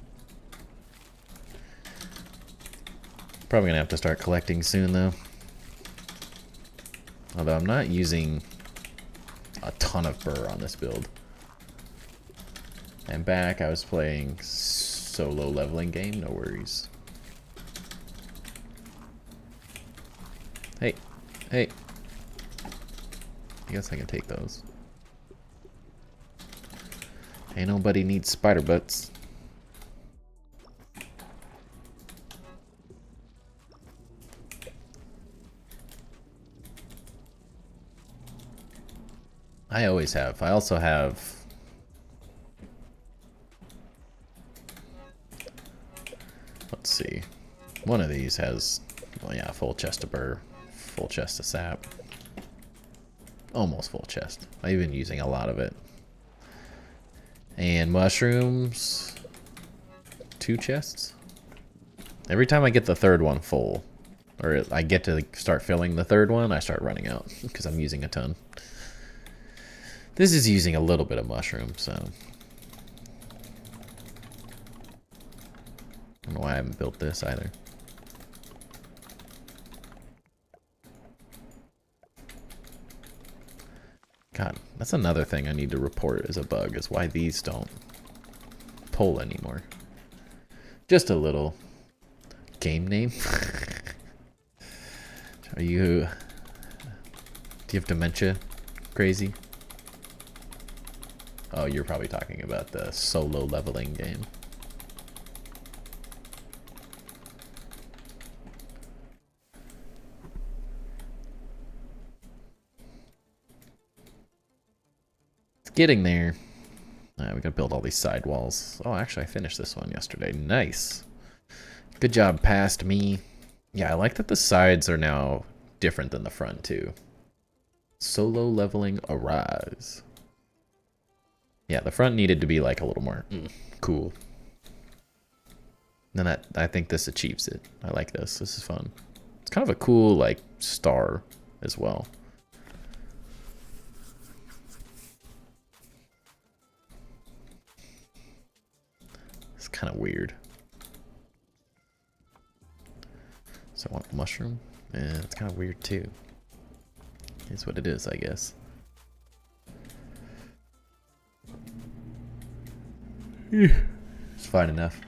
Probably gonna have to start collecting soon though. Although I'm not using a ton of burr on this build. And back, I was playing solo leveling game, no worries. Hey, hey. I guess I can take those. Ain't nobody needs spider butts. I always have. I also have... Let's see. One of these has, well, yeah, full chest of burr, full chest of sap. Almost full chest. I've been using a lot of it. And mushrooms, 2 chests. Every time I get the third one full, or I get to start filling the third one, I start running out because I'm using a ton. This is using a little bit of mushroom, so I don't know why I haven't built this either. God, that's another thing I need to report as a bug, is why these don't pull anymore. Just a little game name. Do you have dementia, Crazy? Oh, you're probably talking about the solo leveling game. It's getting there. Alright, we gotta build all these side walls. Oh, actually, I finished this one yesterday. Nice. Good job, past me. Yeah, I like that the sides are now different than the front, too. Solo leveling arise. Yeah, the front needed to be like a little more cool. And I think this achieves it. I like this. This is fun. It's kind of a cool like star as well. It's kind of weird. So I want mushroom. Yeah, it's kind of weird too. It's what it is, I guess. It's fine enough.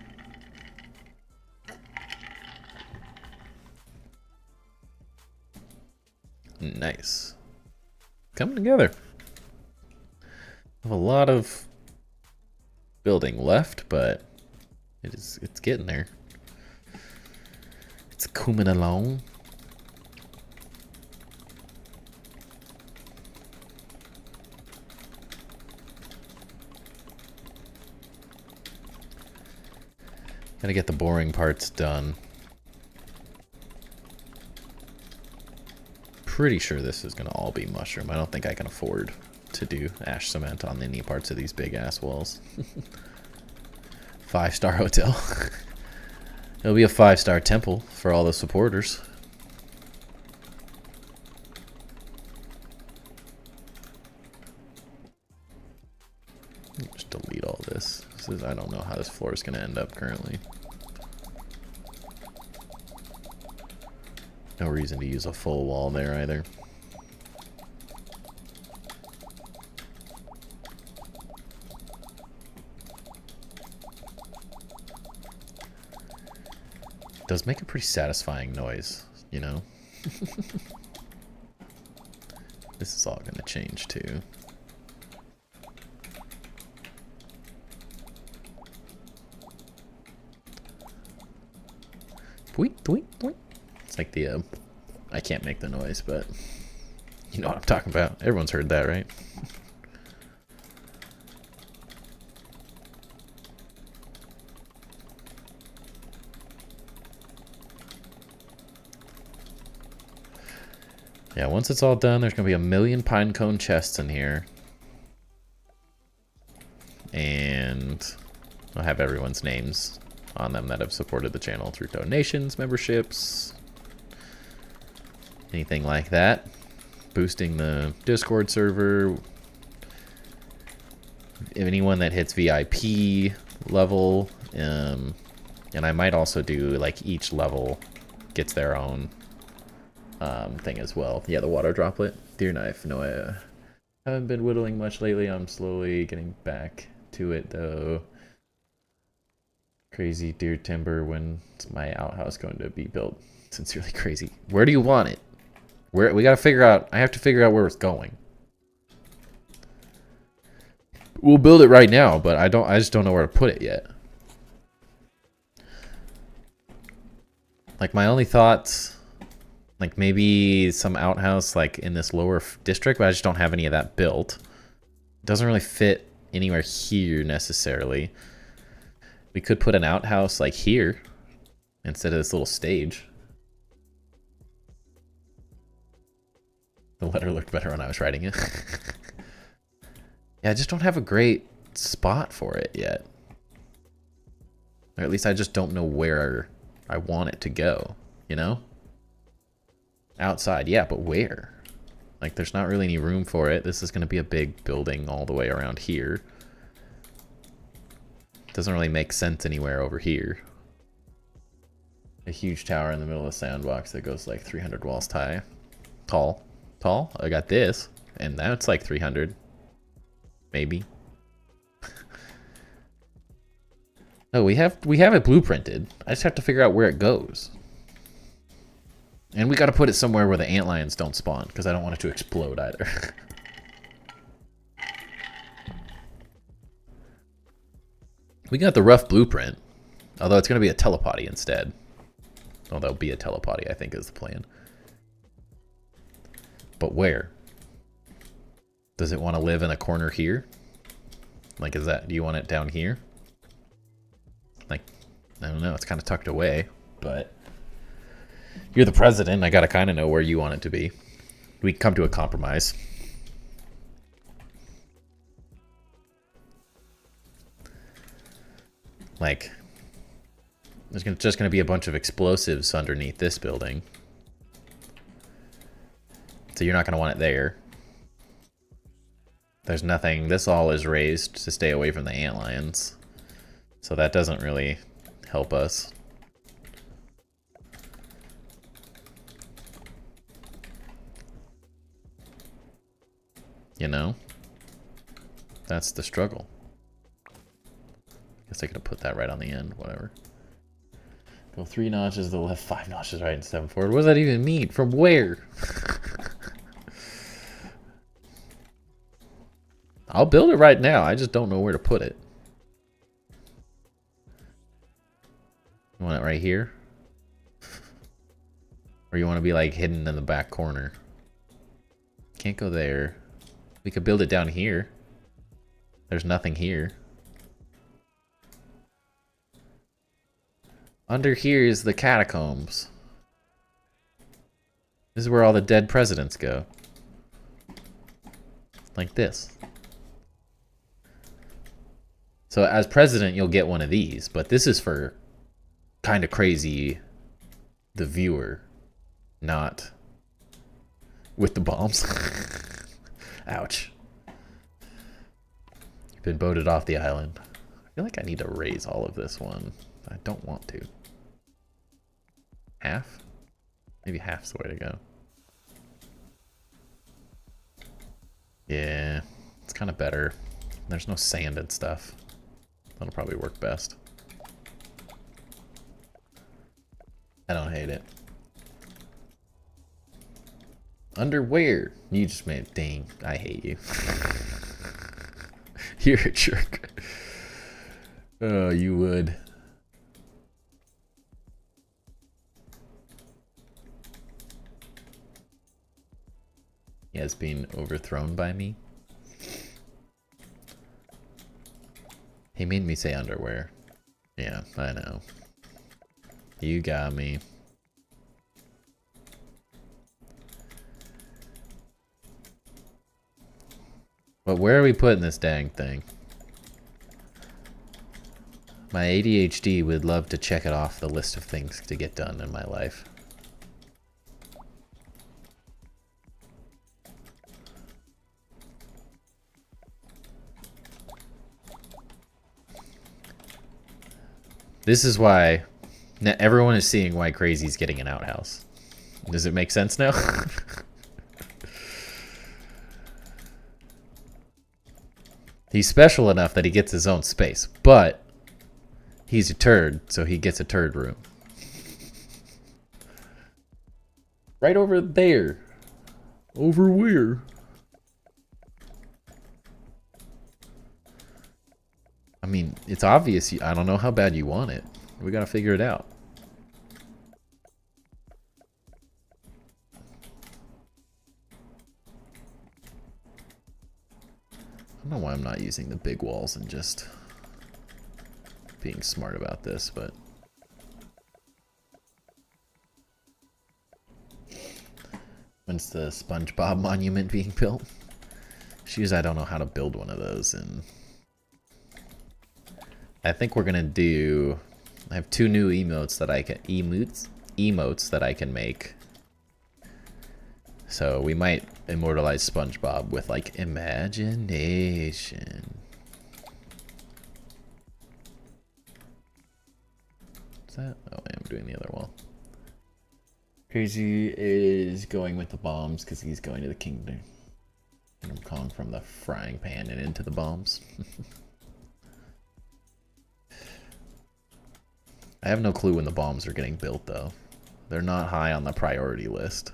Nice. Coming together. I have a lot of building left, but it's getting there. It's coming along. Gotta get the boring parts done. Pretty sure this is gonna all be mushroom. I don't think I can afford to do ash cement on any parts of these big ass walls. 5-star hotel. It'll be a 5-star temple for all the supporters. Just delete all this. I don't know how this floor is going to end up currently. No reason to use a full wall there either. It does make a pretty satisfying noise, you know? This is all going to change too. It's like the, I can't make the noise, but you know what I'm talking about. Everyone's heard that, right? Yeah, once it's all done, there's going to be 1,000,000 pine cone chests in here. And I'll have everyone's names on them that have supported the channel through donations, memberships, anything like that. Boosting the Discord server. Anyone that hits VIP level. And I might also do, like, each level gets their own thing as well. Yeah, the water droplet. Deer knife. No, I haven't been whittling much lately. I'm slowly getting back to it, though. Crazy deer timber. When's my outhouse going to be built? Sincerely crazy. Where do you want it? Where we gotta figure out. I have to figure out where it's going. We'll build it right now, but I just don't know where to put it yet. Like, my only thoughts, like maybe some outhouse like in this lower district, but I just don't have any of that built. It doesn't really fit anywhere here necessarily. We could put an outhouse like here instead of this little stage. The letter looked better when I was writing it. Yeah, I just don't have a great spot for it yet. Or at least I just don't know where I want it to go, you know? Outside, yeah, but where? Like, there's not really any room for it. This is going to be a big building all the way around here. Doesn't really make sense anywhere over here. A huge tower in the middle of the sandbox that goes like 300 walls high. Tall. I got this, and now it's like 300. Maybe. No, we have it blueprinted. I just have to figure out where it goes. And we got to put it somewhere where the antlions don't spawn, because I don't want it to explode either. We got the rough blueprint, although it's going to be a telepody instead. Well, there'll be a telepody, I think, is the plan. But where? Does it want to live in a corner here? Like, do you want it down here? Like, I don't know, it's kind of tucked away, but you're the president, I gotta kind of know where you want it to be. We can come to a compromise. Like, there's just gonna be a bunch of explosives underneath this building. So you're not gonna want it there. There's nothing, this all is raised to stay away from the antlions. So that doesn't really help us. You know? That's the struggle. Guess I could have put that right on the end, whatever. Go 3 notches to the left, 5 notches right, and 7 forward. What does that even mean? From where? I'll build it right now. I just don't know where to put it. You want it right here? Or you want to be like hidden in the back corner? Can't go there. We could build it down here. There's nothing here. Under here is the catacombs. This is where all the dead presidents go. Like this. So as president, you'll get one of these, but this is for kind of crazy the viewer, not with the bombs. Ouch. You've been voted off the island. I feel like I need to raise all of this one. I don't want to. Half? Maybe half's the way to go. Yeah, it's kind of better. There's no sand and stuff. That'll probably work best. I don't hate it. Underwear. You just made, dang, I hate you. You're a jerk. Oh, you would. He has been overthrown by me. He made me say underwear. Yeah, I know. You got me. But where are we putting this dang thing? My ADHD would love to check it off the list of things to get done in my life. This is why everyone is seeing why Crazy's getting an outhouse. Does it make sense now? He's special enough that he gets his own space, but he's a turd, so he gets a turd room. Right over there. Over where? I mean, it's obvious. I don't know how bad you want it. We gotta figure it out. I don't know why I'm not using the big walls and just being smart about this, but when's the SpongeBob monument being built? Shoes, I don't know how to build one of those, and I think we're gonna do. I have 2 new emotes that I can emotes that I can make. So we might immortalize SpongeBob with like imagination. What's that? Oh, I'm doing the other wall. Crazy is going with the bombs because he's going to the kingdom. And I'm calling from the frying pan and into the bombs. I have no clue when the bombs are getting built, though. They're not high on the priority list.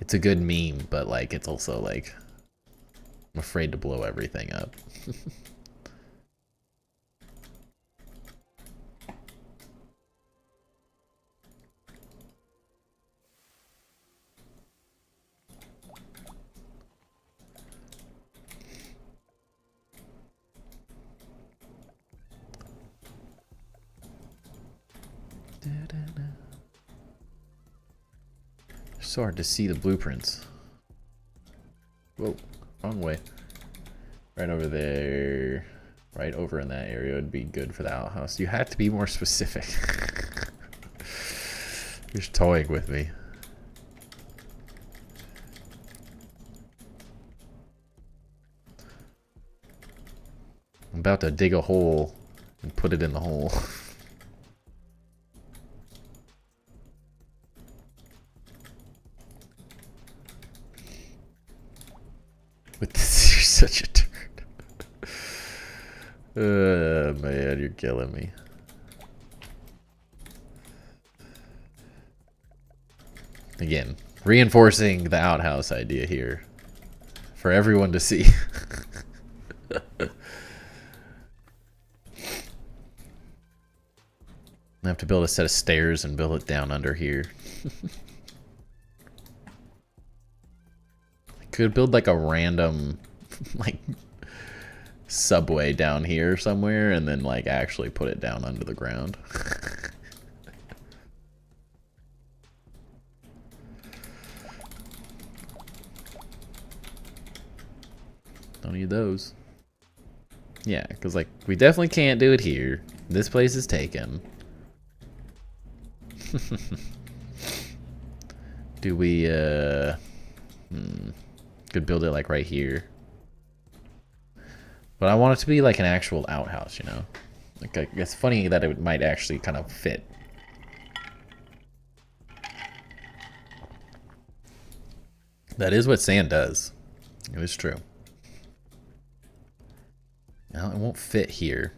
It's a good meme, but like it's also like I'm afraid to blow everything up. It's so hard to see the blueprints. Whoa, wrong way. Right over there. Right over in that area would be good for the outhouse. You had to be more specific. You're just toying with me. I'm about to dig a hole and put it in the hole. With this, you're such a turd. Man, you're killing me. Again, reinforcing the outhouse idea here for everyone to see. have to build a set of stairs and build it down under here. I could build like a random like subway down here somewhere and then like actually put it down under the ground. Don't need those. Yeah, because like we definitely can't do it here. This place is taken. Do we could build it like right here. But I want it to be like an actual outhouse, you know? Like it's funny that it might actually kind of fit. That is what sand does. It is true. Now it won't fit here.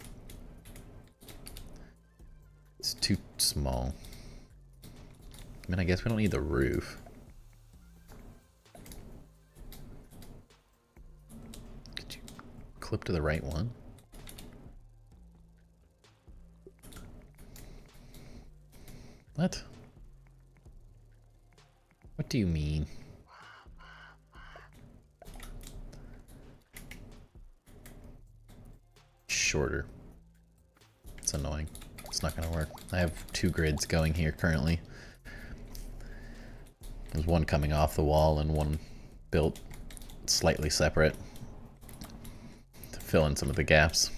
It's too small. I mean, I guess we don't need the roof. Could you clip to the right one? What? What do you mean? Shorter. It's annoying. It's not gonna work. I have 2 grids going here currently. There's one coming off the wall and one built slightly separate to fill in some of the gaps.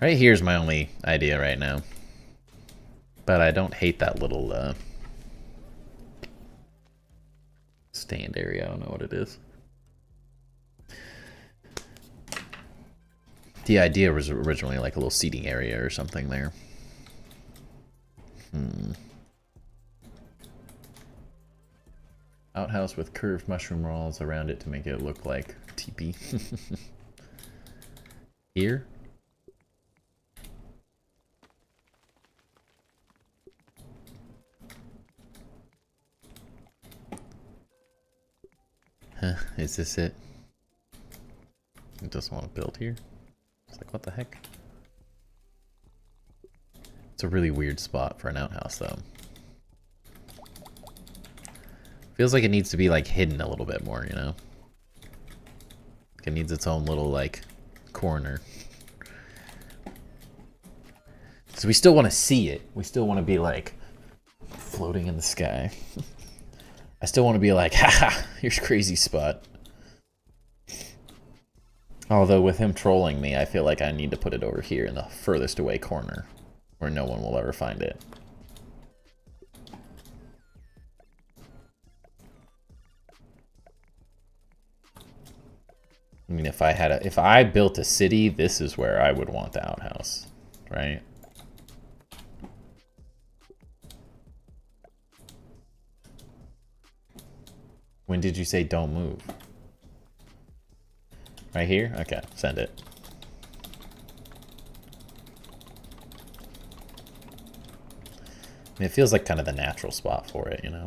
Right here's my only idea right now. But I don't hate that little stand area. I don't know what it is. The idea was originally like a little seating area or something there. Outhouse with curved mushroom walls around it to make it look like teepee. Here? Huh, is this it? It doesn't want to build here? It's like, what the heck? It's a really weird spot for an outhouse, though. Feels like it needs to be, like, hidden a little bit more, you know? Like it needs its own little, like, corner. So we still want to see it. We still want to be, like, floating in the sky. I still want to be like, haha, here's crazy spot. Although with him trolling me, I feel like I need to put it over here in the furthest away corner, where no one will ever find it. I mean, if I built a city, this is where I would want the outhouse, right? When did you say don't move? Right here? Okay, send it. I mean, it feels like kind of the natural spot for it, you know?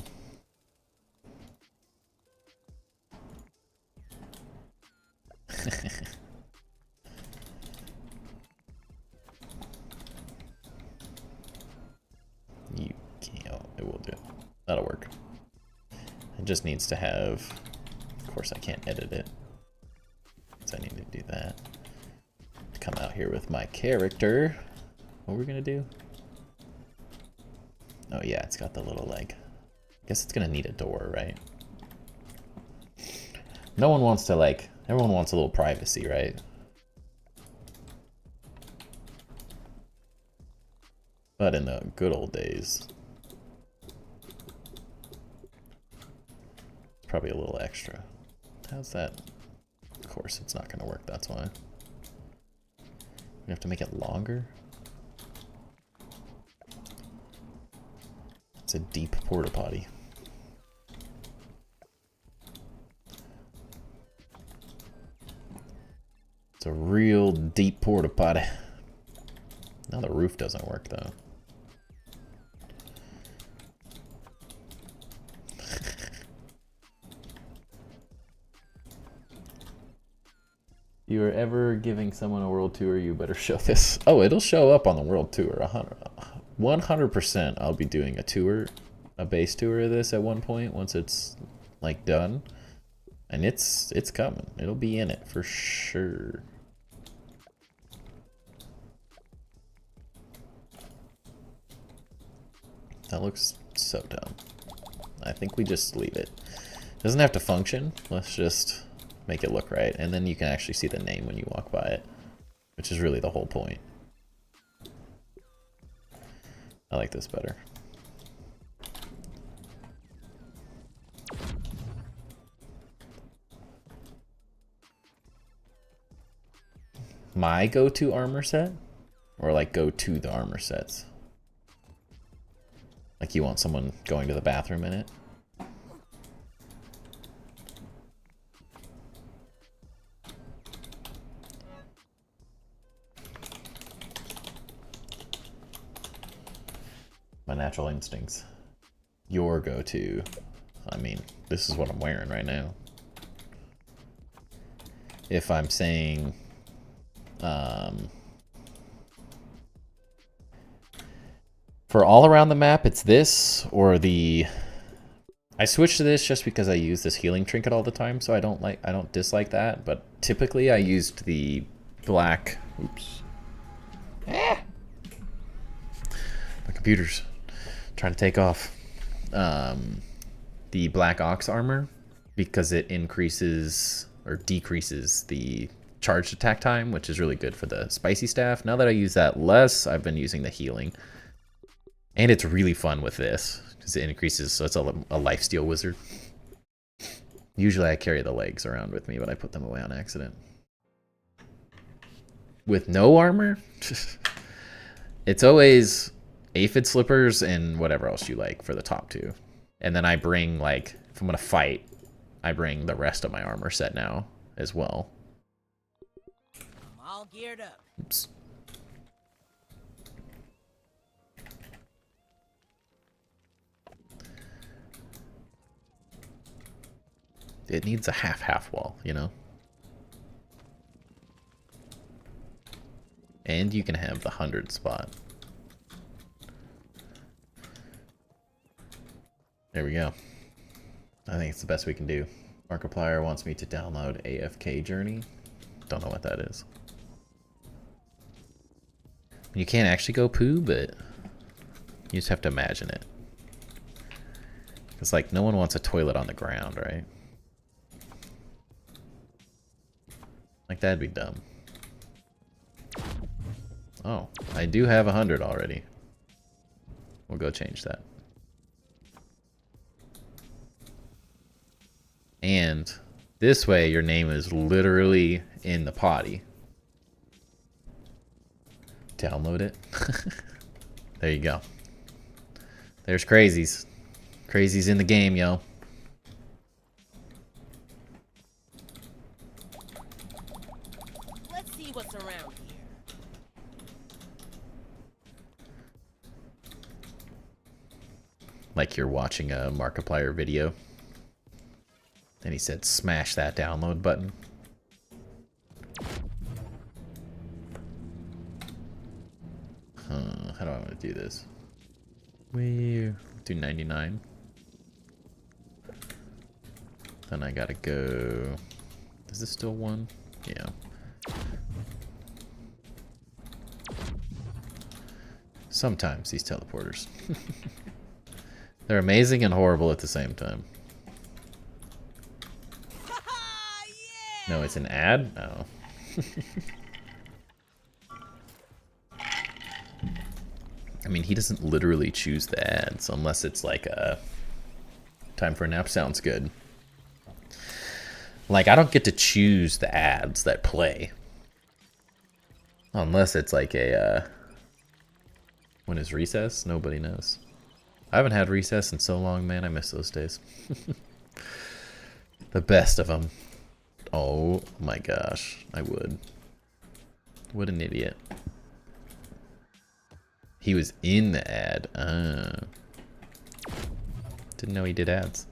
You can't. Oh, it will do. That'll work. It just needs to have... Of course, I can't edit it. So I need to do that. Come out here with my character. What are we gonna do? Oh yeah, it's got the little like... I guess it's gonna need a door, right? No one wants to like... Everyone wants a little privacy, right? But in the good old days... Probably a little extra. How's that? Of course, it's not going to work, that's why. We have to make it longer? It's a deep porta potty. It's a real deep porta potty. Now the roof doesn't work though. you are ever giving someone a world tour, you better show this. Oh, it'll show up on the world tour. 100%. I'll be doing a tour, a base tour of this at one point once it's like done, and it's coming. It'll be in it for sure. That looks so dumb. I think we just leave it. Doesn't have to function. Let's just make it look right, and then you can actually see the name when you walk by it, which is really the whole point. I like this better. My go-to armor set? Or like go to the armor sets? Like you want someone going to the bathroom in it? My natural instincts. Your go-to. I mean, this is what I'm wearing right now. If I'm saying, for all around the map, it's this or the. I switched to this just because I use this healing trinket all the time, so I don't dislike that. But typically, I used the black. Oops. Ah. My computer's trying to take off. The Black Ox armor, because it increases or decreases the charged attack time, which is really good for the spicy staff. Now that I use that less, I've been using the healing. And it's really fun with this, because it increases, so it's a lifesteal wizard. Usually I carry the legs around with me, but I put them away on accident. With no armor, it's always aphid slippers and whatever else you like for the top two. And then I bring, like, if I'm going to fight, I bring the rest of my armor set now as well. I'm all geared up. Oops. It needs a half wall, you know? And you can have the 100 spot. There we go. I think it's the best we can do. Markiplier wants me to download AFK Journey. Don't know what that is. You can't actually go poo, but you just have to imagine it. It's like no one wants a toilet on the ground, right? Like that'd be dumb. Oh, I do have 100 already. We'll go change that. And this way your name is literally in the potty. Download it. There you go. There's crazies. Crazies in the game, yo. Let's see what's around here. Like you're watching a Markiplier video. And he said, smash that download button. How do I want to do this? We do 99. Then I gotta go. Is this still one? Yeah. Sometimes these teleporters. They're amazing and horrible at the same time. No, it's an ad? No. I mean, he doesn't literally choose the ads unless it's like a time for a nap sounds good. Like, I don't get to choose the ads that play. Unless it's like a, when is recess? Nobody knows. I haven't had recess in so long, man. I miss those days. The best of them. Oh my gosh, I would. What an idiot. He was in the ad. Didn't know he did ads.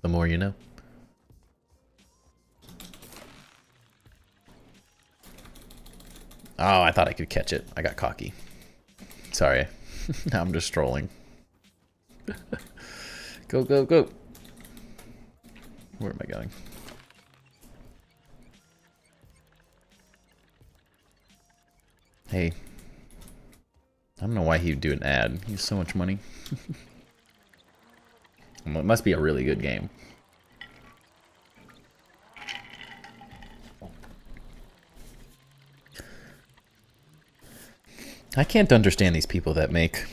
The more you know. Oh, I thought I could catch it. I got cocky. Sorry. Now I'm just trolling. Go, go, go. Where am I going? Hey. I don't know why he would do an ad. He has so much money. Well, it must be a really good game. I can't understand these people that make...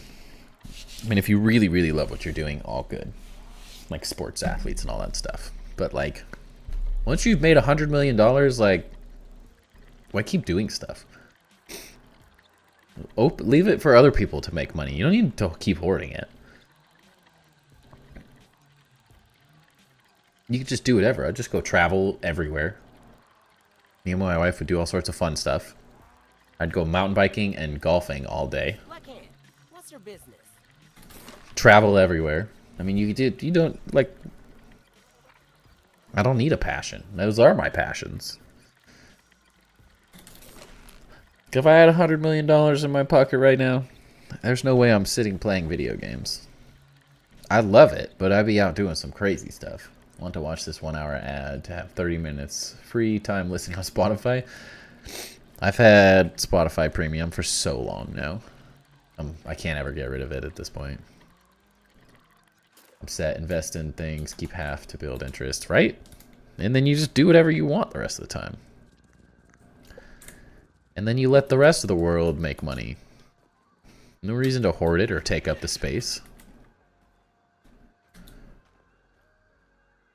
I mean, if you really, really love what you're doing, all good. Like sports athletes and all that stuff. But, like, once you've made $100 million, like, why keep doing stuff? Leave it for other people to make money. You don't need to keep hoarding it. You could just do whatever. I'd just go travel everywhere. Me and my wife would do all sorts of fun stuff. I'd go mountain biking and golfing all day. What's your business? Travel everywhere. I mean, you don't, like... I don't need a passion. Those are my passions. If I had $100 million in my pocket right now, there's no way I'm sitting playing video games. I love it, but I'd be out doing some crazy stuff. Want to watch this 1 hour ad to have 30 minutes free time listening on Spotify. I've had Spotify Premium for so long now. I can't ever get rid of it at this point. I'm set, invest in things, keep half to build interest, right? And then you just do whatever you want the rest of the time. And then you let the rest of the world make money. No reason to hoard it or take up the space.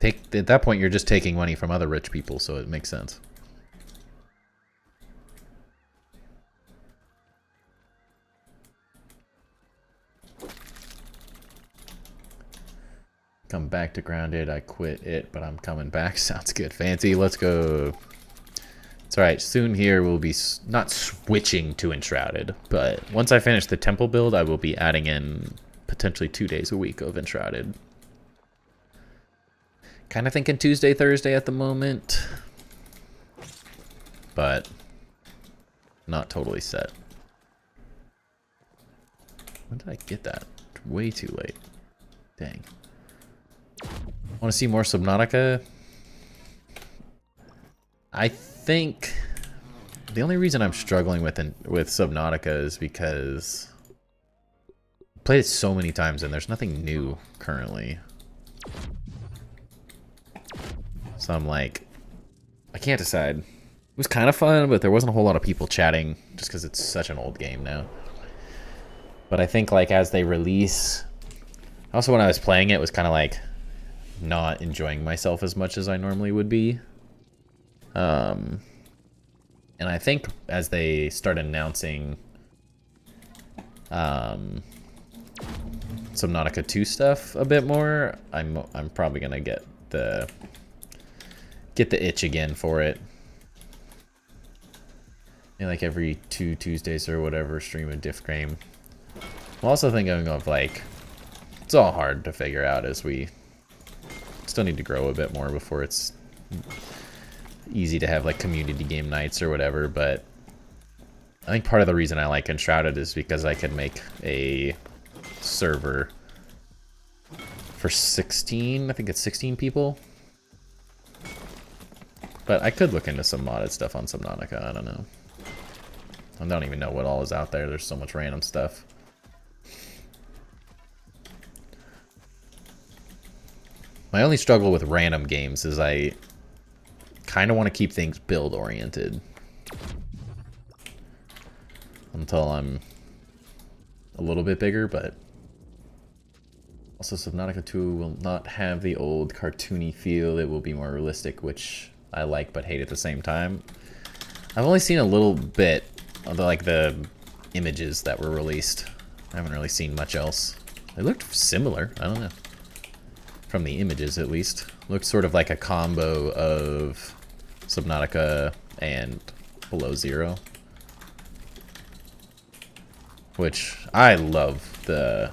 At that point, you're just taking money from other rich people, so it makes sense. Come back to Grounded. I quit it, but I'm coming back. Sounds good. Fancy. Let's go. It's alright. Soon here we'll be not switching to Enshrouded, but once I finish the temple build, I will be adding in potentially 2 days a week of Enshrouded. Kind of thinking Tuesday, Thursday at the moment, but not totally set. When did I get that? Way too late. Dang. Want to see more Subnautica? I think the only reason I'm struggling with Subnautica is because I played it so many times and there's nothing new currently. So I'm like, I can't decide. It was kind of fun, but there wasn't a whole lot of people chatting just because it's such an old game now. But I think like as they release, also when I was playing it was kind of like not enjoying myself as much as I normally would be. And I think as they start announcing Subnautica 2 stuff a bit more, I'm probably gonna get the itch again for it. And like every 2 Tuesdays or whatever, stream a diff game. I'm also thinking of like, it's all hard to figure out as we still need to grow a bit more before it's easy to have like community game nights or whatever, but I think part of the reason I like Enshrouded is because I can make a server for 16, I think it's 16 people. But I could look into some modded stuff on Subnautica, I don't know. I don't even know what all is out there, there's so much random stuff. My only struggle with random games is I kind of want to keep things build oriented until I'm a little bit bigger, but also Subnautica 2 will not have the old cartoony feel. It will be more realistic, which I like but hate at the same time. I've only seen a little bit of the images that were released. I haven't really seen much else. They looked similar, I don't know. From the images at least. Looked sort of like a combo of Subnautica and Below Zero. Which, I love the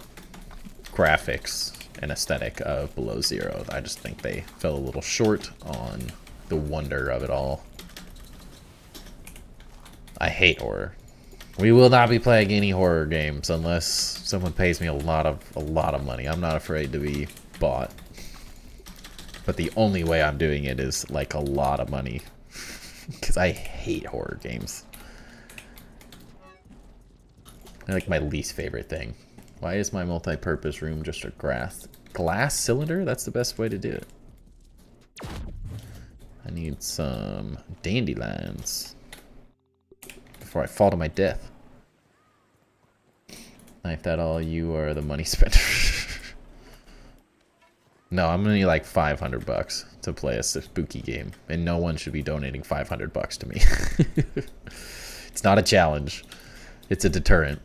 graphics and aesthetic of Below Zero. I just think they fell a little short on the wonder of it all. I hate horror. We will not be playing any horror games unless someone pays me a lot of money. I'm not afraid to be bought. But the only way I'm doing it is like a lot of money. Because I hate horror games. They're like my least favorite thing. Why is my multi-purpose room just a glass cylinder? That's the best way to do it. I need some dandelions before I fall to my death. Knife that all, you are the money spender. No, I'm gonna need like 500 bucks to play a spooky game, and no one should be donating 500 bucks to me. It's not a challenge. It's a deterrent.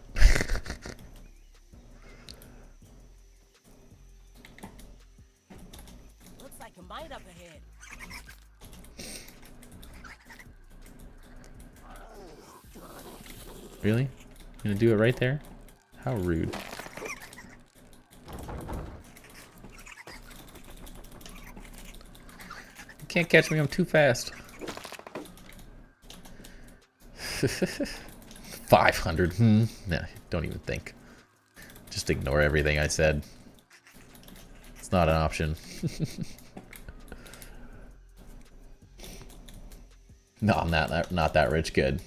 Looks like a mine up ahead. Really? You gonna do it right there? How rude. You can't catch me, I'm too fast. 500, Nah, don't even think. Just ignore everything I said. It's not an option. No, I'm not that rich. Good.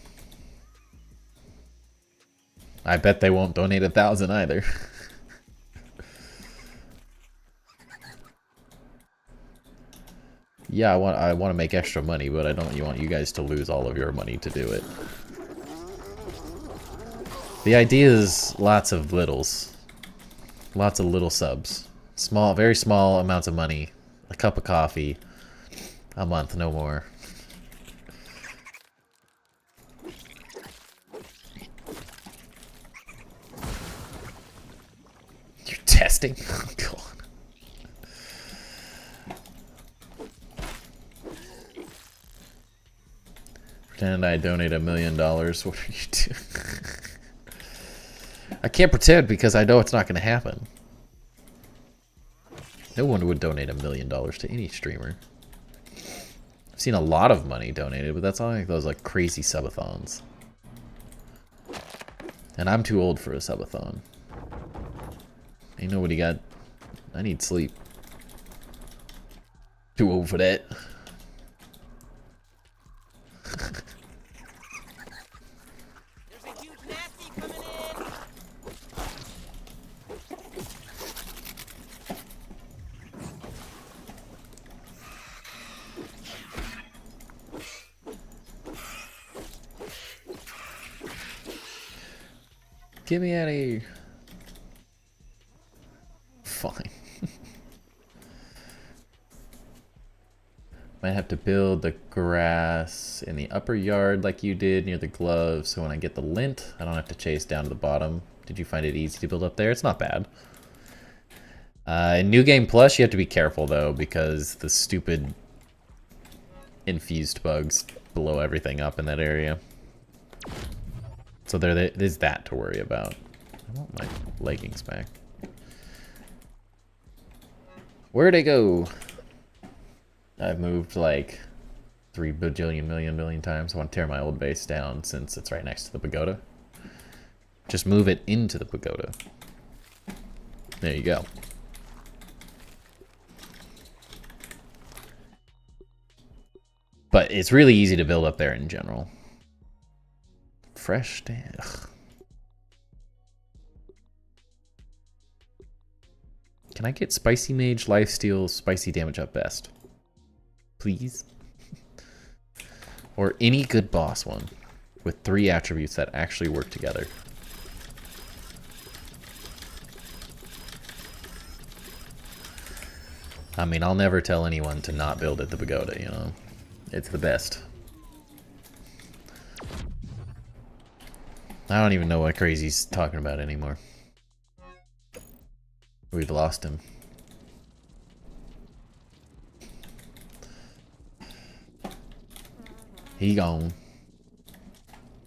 I bet they won't donate 1,000 either. Yeah, I want to make extra money, but I don't want you guys to lose all of your money to do it. The idea is lots of littles. Lots of little subs. Small, very small amounts of money. A cup of coffee. A month, no more. You're testing? Oh, God. Pretend I donate $1 million. What are you doing? I can't pretend because I know it's not going to happen. No one would donate $1 million to any streamer. I've seen a lot of money donated, but that's all like those like crazy subathons. And I'm too old for a subathon. Ain't nobody got... I need sleep. Too old for that. There's a huge nasty coming in. Get me out of here. Fine. Might have to build the grass in the upper yard like you did near the glove, so when I get the lint, I don't have to chase down to the bottom. Did you find it easy to build up there? It's not bad. In New Game Plus, you have to be careful though, because the stupid infused bugs blow everything up in that area. So there's that to worry about. I want my leggings back. Where'd it go? I've moved like 3 bajillion million times. I want to tear my old base down since it's right next to the pagoda. Just move it into the pagoda. There you go. But it's really easy to build up there in general. Fresh stand. Ugh. Can I get Spicy Mage, Lifesteal, Spicy Damage up best? Please? Or any good boss one with 3 attributes that actually work together. I mean, I'll never tell anyone to not build at the pagoda, you know? It's the best. I don't even know what Crazy's talking about anymore. We've lost him. He gone.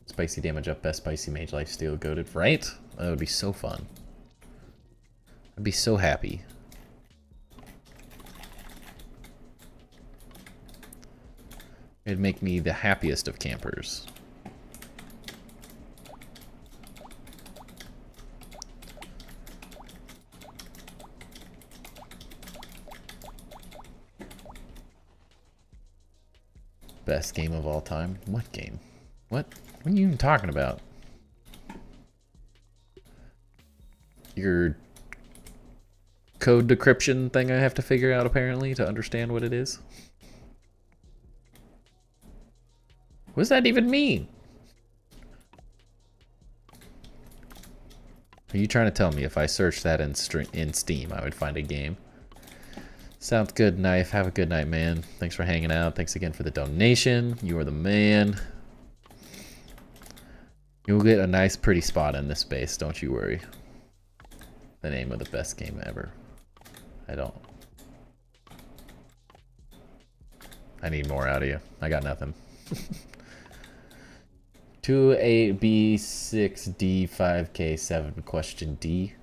Spicy damage up best, Spicy Mage Lifesteal goated. Right? That would be so fun. I'd be so happy. It'd make me the happiest of campers. Best game of all time? What game? What are you even talking about? Your code decryption thing I have to figure out apparently to understand what it is? What does that even mean? Are you trying to tell me if I searched that in Steam, I would find a game? Sounds good, Knife. Have a good night, man. Thanks for hanging out. Thanks again for the donation. You are the man. You'll get a nice, pretty spot in this space. Don't you worry. The name of the best game ever. I don't. I need more out of you. I got nothing. 2AB6D5K7 question D.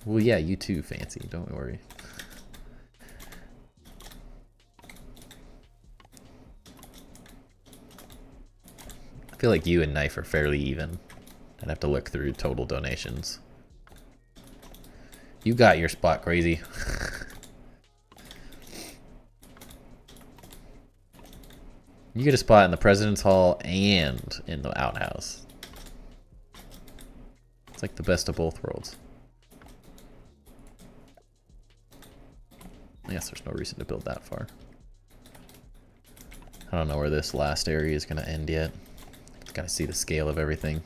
Well, yeah, you too, Fancy. Don't worry. I feel like you and Knife are fairly even. I'd have to look through total donations. You got your spot, Crazy. You get a spot in the President's Hall and in the outhouse. It's like the best of both worlds. I guess there's no reason to build that far. I don't know where this last area is going to end yet. Just gotta see the scale of everything.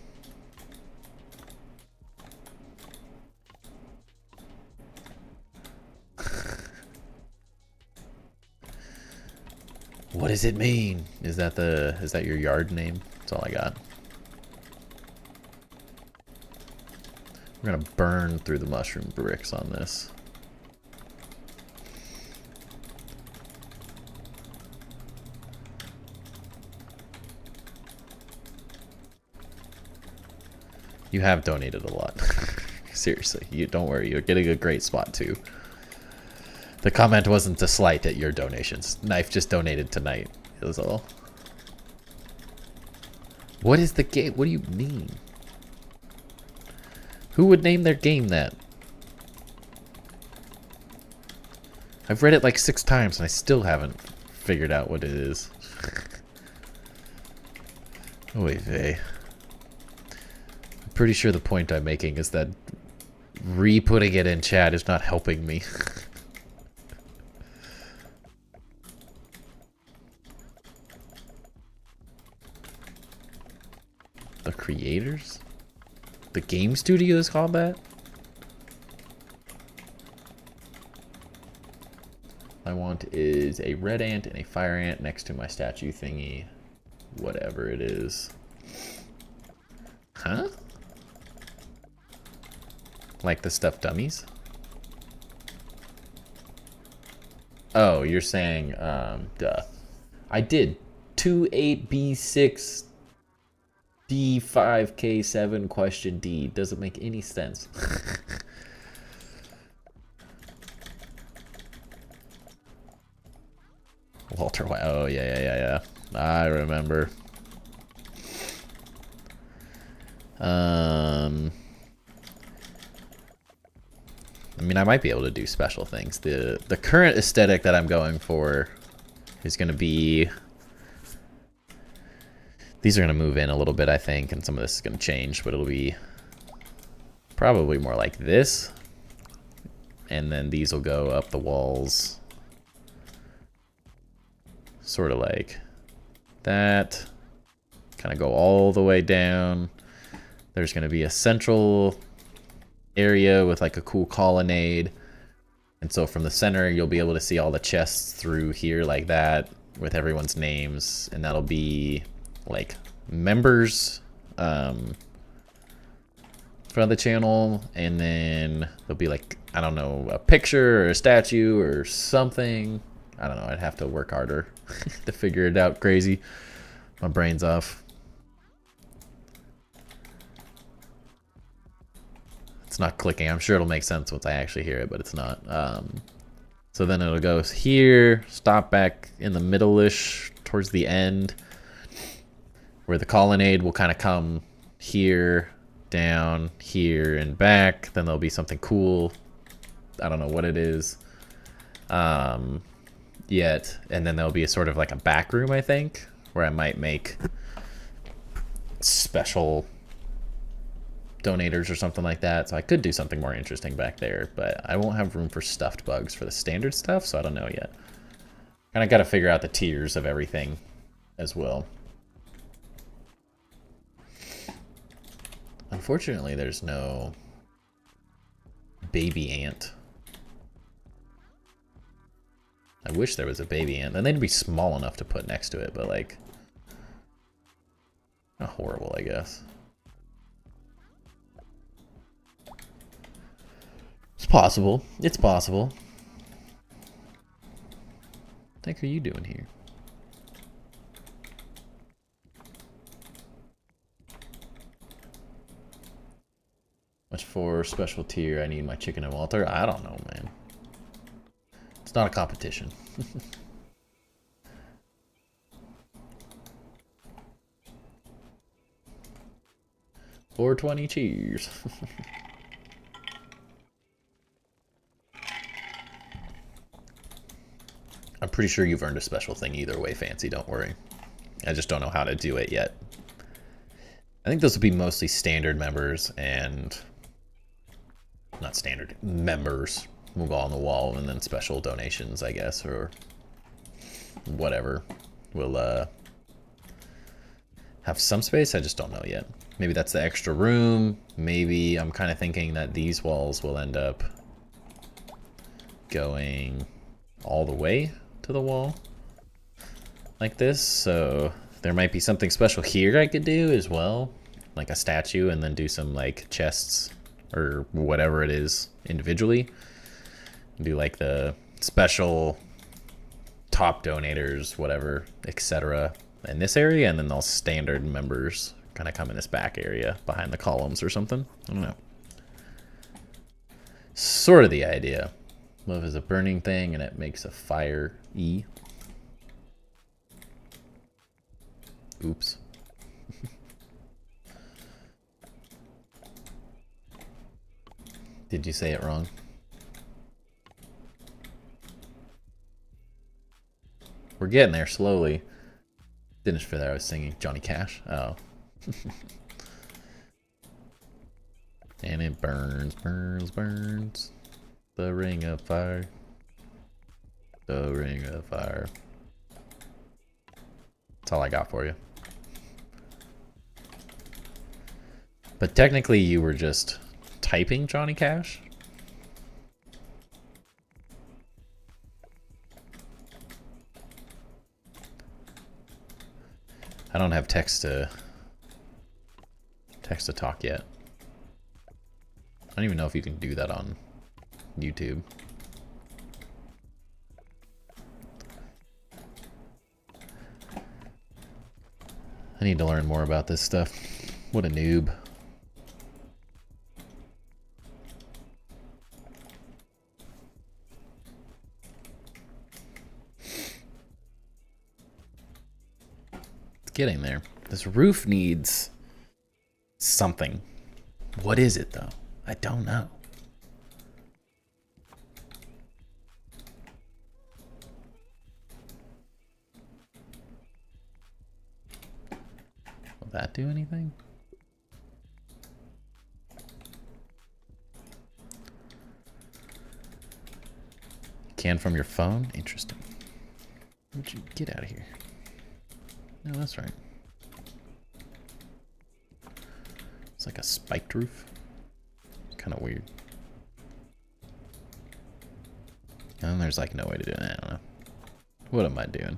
What does it mean? Is that your yard name? That's all I got. We're gonna burn through the mushroom bricks on this. You have donated a lot. Seriously, you don't worry. You're getting a great spot too. The comment wasn't a slight at your donations. Knife just donated tonight. It was all. What is the game? What do you mean? Who would name their game that? I've read it like 6 times and I still haven't figured out what it is. Oy vey. I'm pretty sure the point I'm making is that re-putting it in chat is not helping me. The creators? The game studio is called that? I want is a red ant and a fire ant next to my statue thingy. Whatever it is. Huh? Like the stuffed dummies? Oh, you're saying, duh. I did 28B6 D5K7 question D. Doesn't make any sense. Walter White. Oh, yeah. I remember. I mean, I might be able to do special things. The current aesthetic that I'm going for is going to be... These are going to move in a little bit, I think, and some of this is going to change, but it'll be probably more like this. And then these will go up the walls. Sort of like that. Kind of go all the way down. There's going to be a central area with like a cool colonnade. And so from the center, you'll be able to see all the chests through here like that with everyone's names. And that'll be like members from the channel. And then there'll be like, I don't know, a picture or a statue or something. I don't know. I'd have to work harder to figure it out. Crazy. My brain's off. It's not clicking. I'm sure it'll make sense once I actually hear it, but it's not. So then it'll go here, stop back in the middle-ish towards the end, where the colonnade will kind of come here, down, here, and back. Then there'll be something cool. I don't know what it is. yet. And then there'll be a sort of like a back room, I think, where I might make special donators or something like that. So I could do something more interesting back there, but I won't have room for stuffed bugs for the standard stuff, so I don't know yet. And I got to figure out the tiers of everything as well. Unfortunately, there's no baby ant. I wish there was a baby ant. Then they'd be small enough to put next to it, but like, not horrible, I guess. It's possible. It's possible. What the heck are you doing here? Much for special tier, I need my chicken and Walter. I don't know, man. It's not a competition. 420 cheers. I'm pretty sure you've earned a special thing either way, Fancy, don't worry. I just don't know how to do it yet. I think those will be mostly standard members and... not standard, members will go on the wall, and then special donations, I guess, or whatever will have some space. I just don't know yet. Maybe that's the extra room. Maybe I'm kind of thinking that these walls will end up going all the way to the wall like this. So there might be something special here I could do as well, like a statue, and then do some like chests or whatever it is individually. Do like the special top donators, whatever, etc. in this area, and then those standard members kind of come in this back area behind the columns or something. I don't know. Sort of the idea. Love is a burning thing and it makes a fire E. Oops. Did you say it wrong? We're getting there slowly. Didn't for that I was singing Johnny Cash. Oh. And it burns, burns, burns. The ring of fire. The ring of fire. That's all I got for you. But technically you were just typing Johnny Cash? I don't have text to talk yet. I don't even know if you can do that on YouTube. I need to learn more about this stuff. What a noob. It's getting there. This roof needs something. What is it though? I don't know. Will that do anything? Can from your phone? Interesting. Would you get out of here? No, that's right. It's like a spiked roof. Kind of weird. And then there's like no way to do it. I don't know. What am I doing?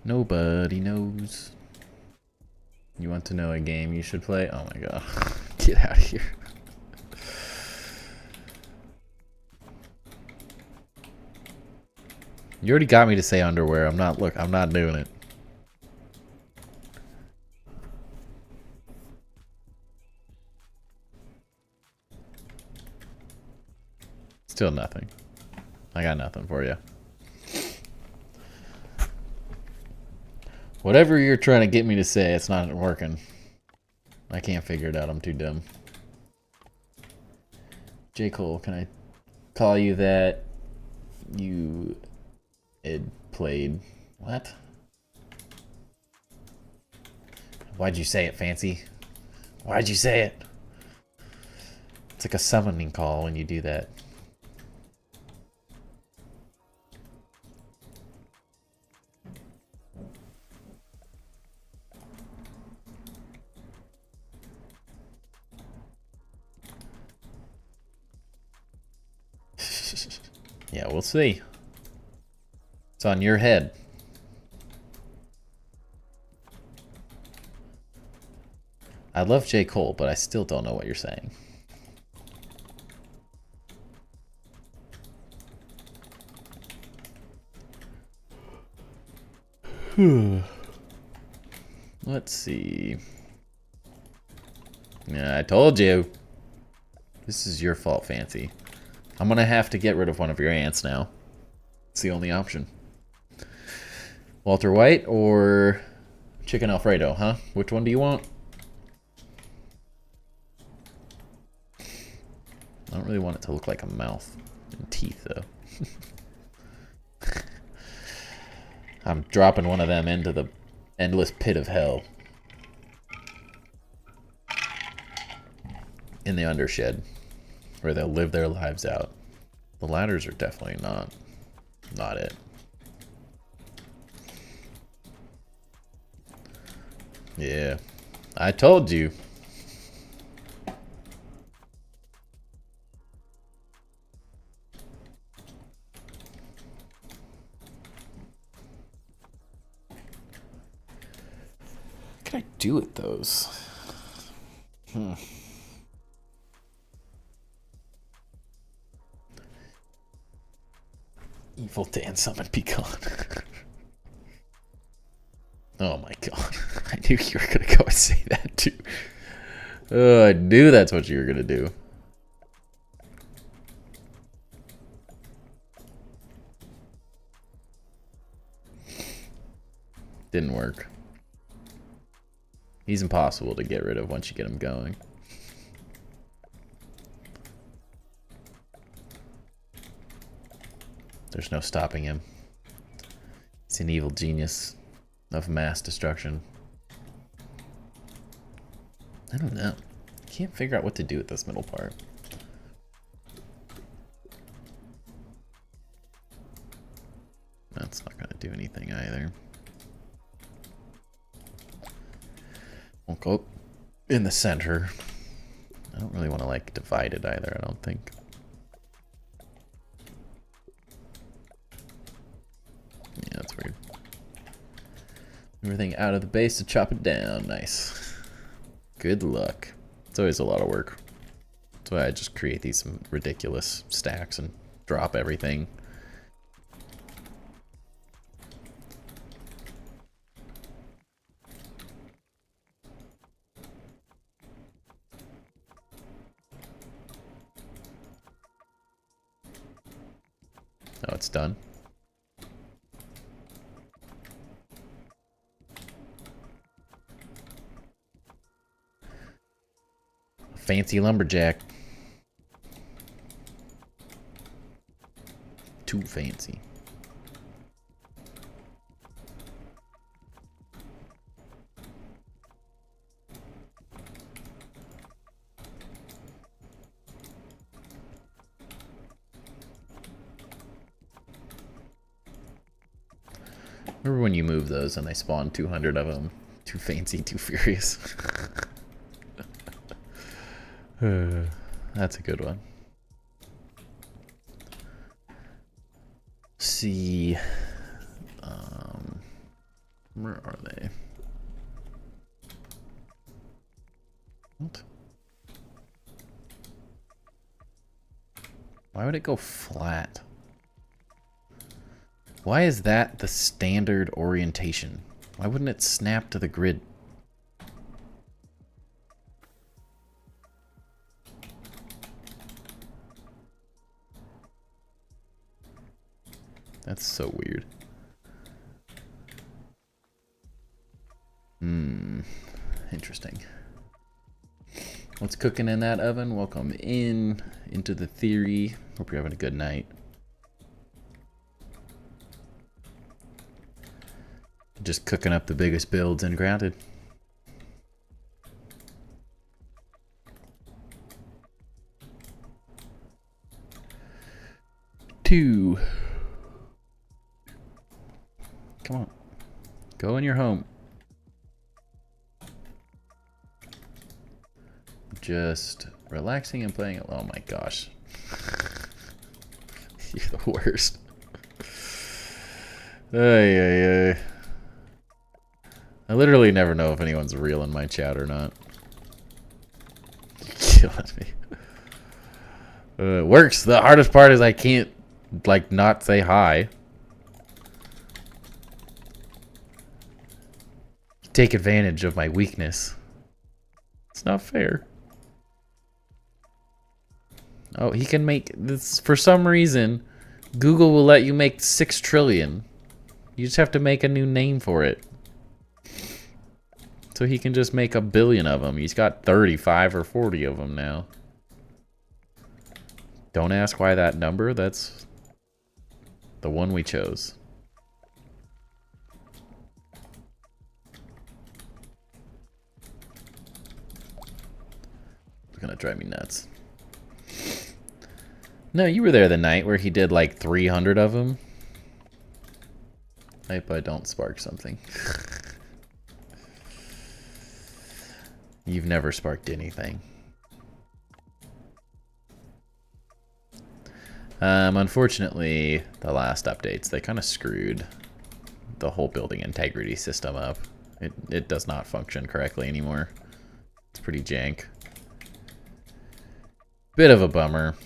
Nobody knows. You want to know a game you should play? Oh my god. Get out of here. You already got me to say underwear. I'm not doing it. Still nothing. I got nothing for you. Whatever you're trying to get me to say, it's not working. I can't figure it out. I'm too dumb. J. Cole, can I call you that? You had played what? Why'd you say it, Fancy? Why'd you say it? It's like a summoning call when you do that. Yeah, we'll see. It's on your head. I love J. Cole, but I still don't know what you're saying. Let's see. Yeah, I told you. This is your fault, Fancy. I'm gonna have to get rid of one of your ants now. It's the only option. Walter White or Chicken Alfredo, huh? Which one do you want? I don't really want it to look like a mouth and teeth, though. I'm dropping one of them into the endless pit of hell. In the undershed, where they'll live their lives out. The ladders are definitely not it. Yeah, I told you. What can I do with those? Evil Dan summoned Pecan. Oh my god. I knew you were gonna go and say that too. Oh, I knew that's what you were gonna do. Didn't work. He's impossible to get rid of once you get him going. There's no stopping him. He's an evil genius of mass destruction. I don't know. Can't figure out what to do with this middle part. That's not gonna do anything either. Won't go in the center. I don't really want to like divide it either, I don't think. Yeah, that's weird. Everything out of the base to chop it down. Nice. Good luck. It's always a lot of work. That's why I just create these ridiculous stacks and drop everything. Oh, it's done. Fancy lumberjack. Too fancy. Remember when you move those and they spawn 200 of them? Too fancy, too furious. That's a good one. See, where are they? What? Why would it go flat? Why is that the standard orientation? Why wouldn't it snap to the grid? That's so weird. Interesting. What's cooking in that oven? Welcome into the theory. Hope you're having a good night. Just cooking up the biggest builds in Grounded. Two. Come on. Go in your home. Just relaxing and playing. Oh my gosh. You're the worst. Ay, ay, ay. I literally never know if anyone's real in my chat or not. Killing me. It works. The hardest part is I can't, like, not say hi. Take advantage of my weakness. It's not fair. Oh, he can make this for some reason. Google will let you make 6 trillion. You just have to make a new name for it. So he can just make 1 billion of them. He's got 35 or 40 of them now. Don't ask why that number. That's the one we chose. It's gonna drive me nuts. No, you were there the night where he did like 300 of them. I hope I don't spark something. You've never sparked anything. Unfortunately, the last updates, they kind of screwed the whole building integrity system up. It does not function correctly anymore. It's pretty jank. Bit of a bummer.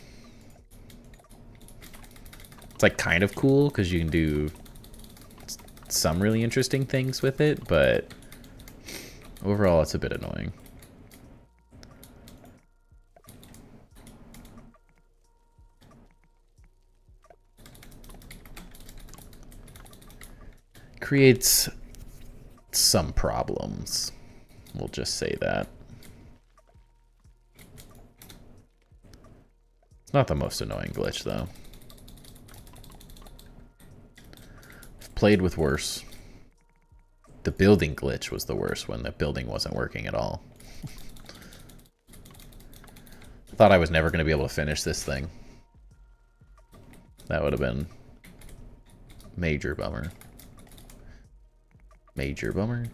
It's like kind of cool because you can do some really interesting things with it, but overall it's a bit annoying. Creates some problems. We'll just say that. It's not the most annoying glitch though. I've played with worse. The building glitch was the worst when the building wasn't working at all. Thought I was never going to be able to finish this thing. That would have been major bummer. Major bummer.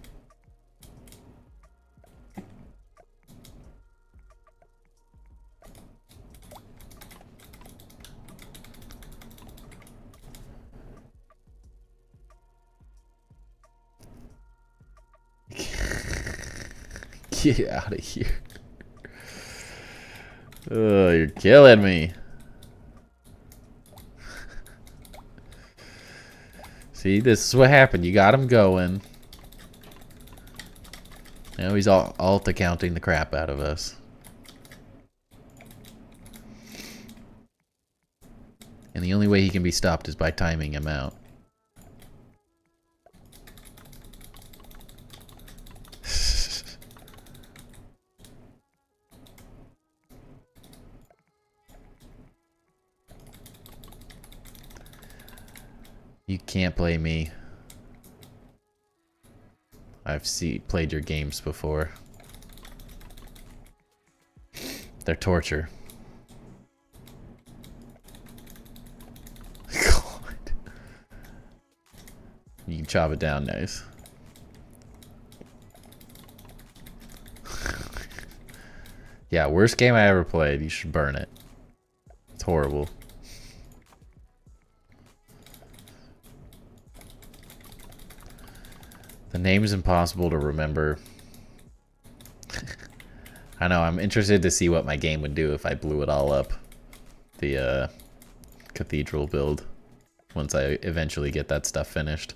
Get out of here. Oh, you're killing me. See, this is what happened. You got him going. Now he's alt accounting the crap out of us. And the only way he can be stopped is by timing him out. You can't play me. I've played your games before. They're torture. God. You can chop it down nice. Yeah, worst game I ever played. You should burn it. It's horrible. The name is impossible to remember. I know, I'm interested to see what my game would do if I blew it all up. The cathedral build. Once I eventually get that stuff finished.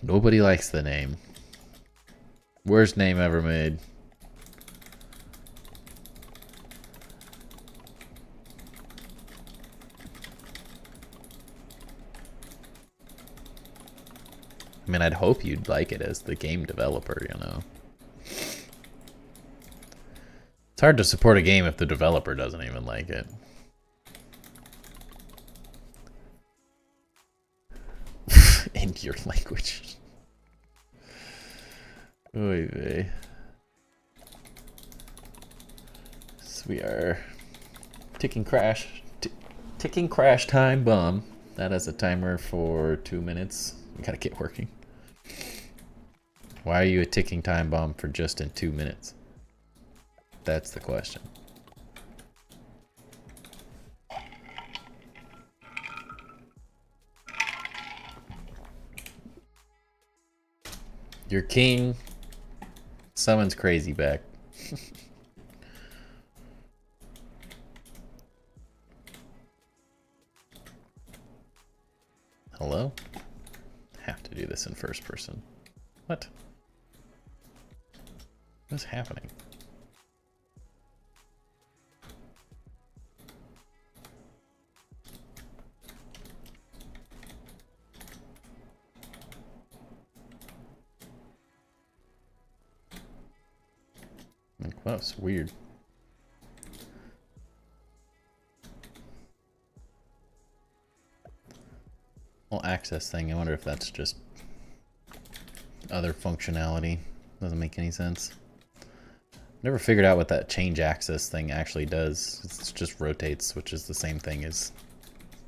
Nobody likes the name. Worst name ever made. I mean, I'd hope you'd like it as the game developer, you know. It's hard to support a game if the developer doesn't even like it. In your language. Oy vey. So we are ticking crash time bomb. That has a timer for 2 minutes. We gotta get working. Why are you a ticking time bomb for just in 2 minutes? That's the question. Your king summons crazy back. Hello? Have to do this in first person. What? What's happening? Like, wow, it's weird. Well, access thing, I wonder if that's just other functionality. Doesn't make any sense. Never figured out what that change access thing actually does. It just rotates, which is the same thing as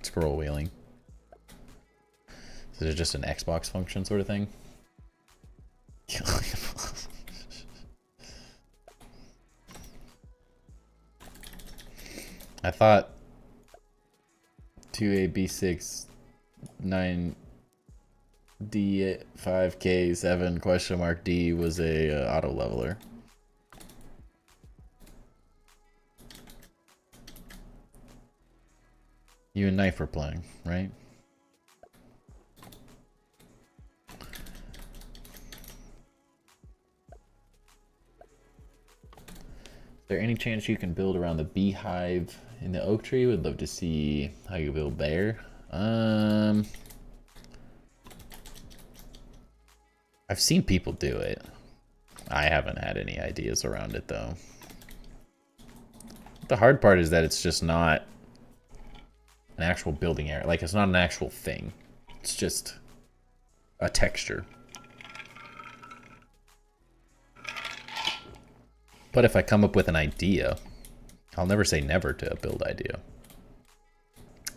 scroll wheeling. Is it just an Xbox function sort of thing? I thought 2AB6 9 D 5K 7 question mark D was a auto leveler. You and Knife were playing, right? Is there any chance you can build around the beehive in the oak tree? Would love to see how you build there. I've seen people do it. I haven't had any ideas around it though. The hard part is that it's just not an actual building area. Like, it's not an actual thing. It's just a texture. But if I come up with an idea, I'll never say never to a build idea.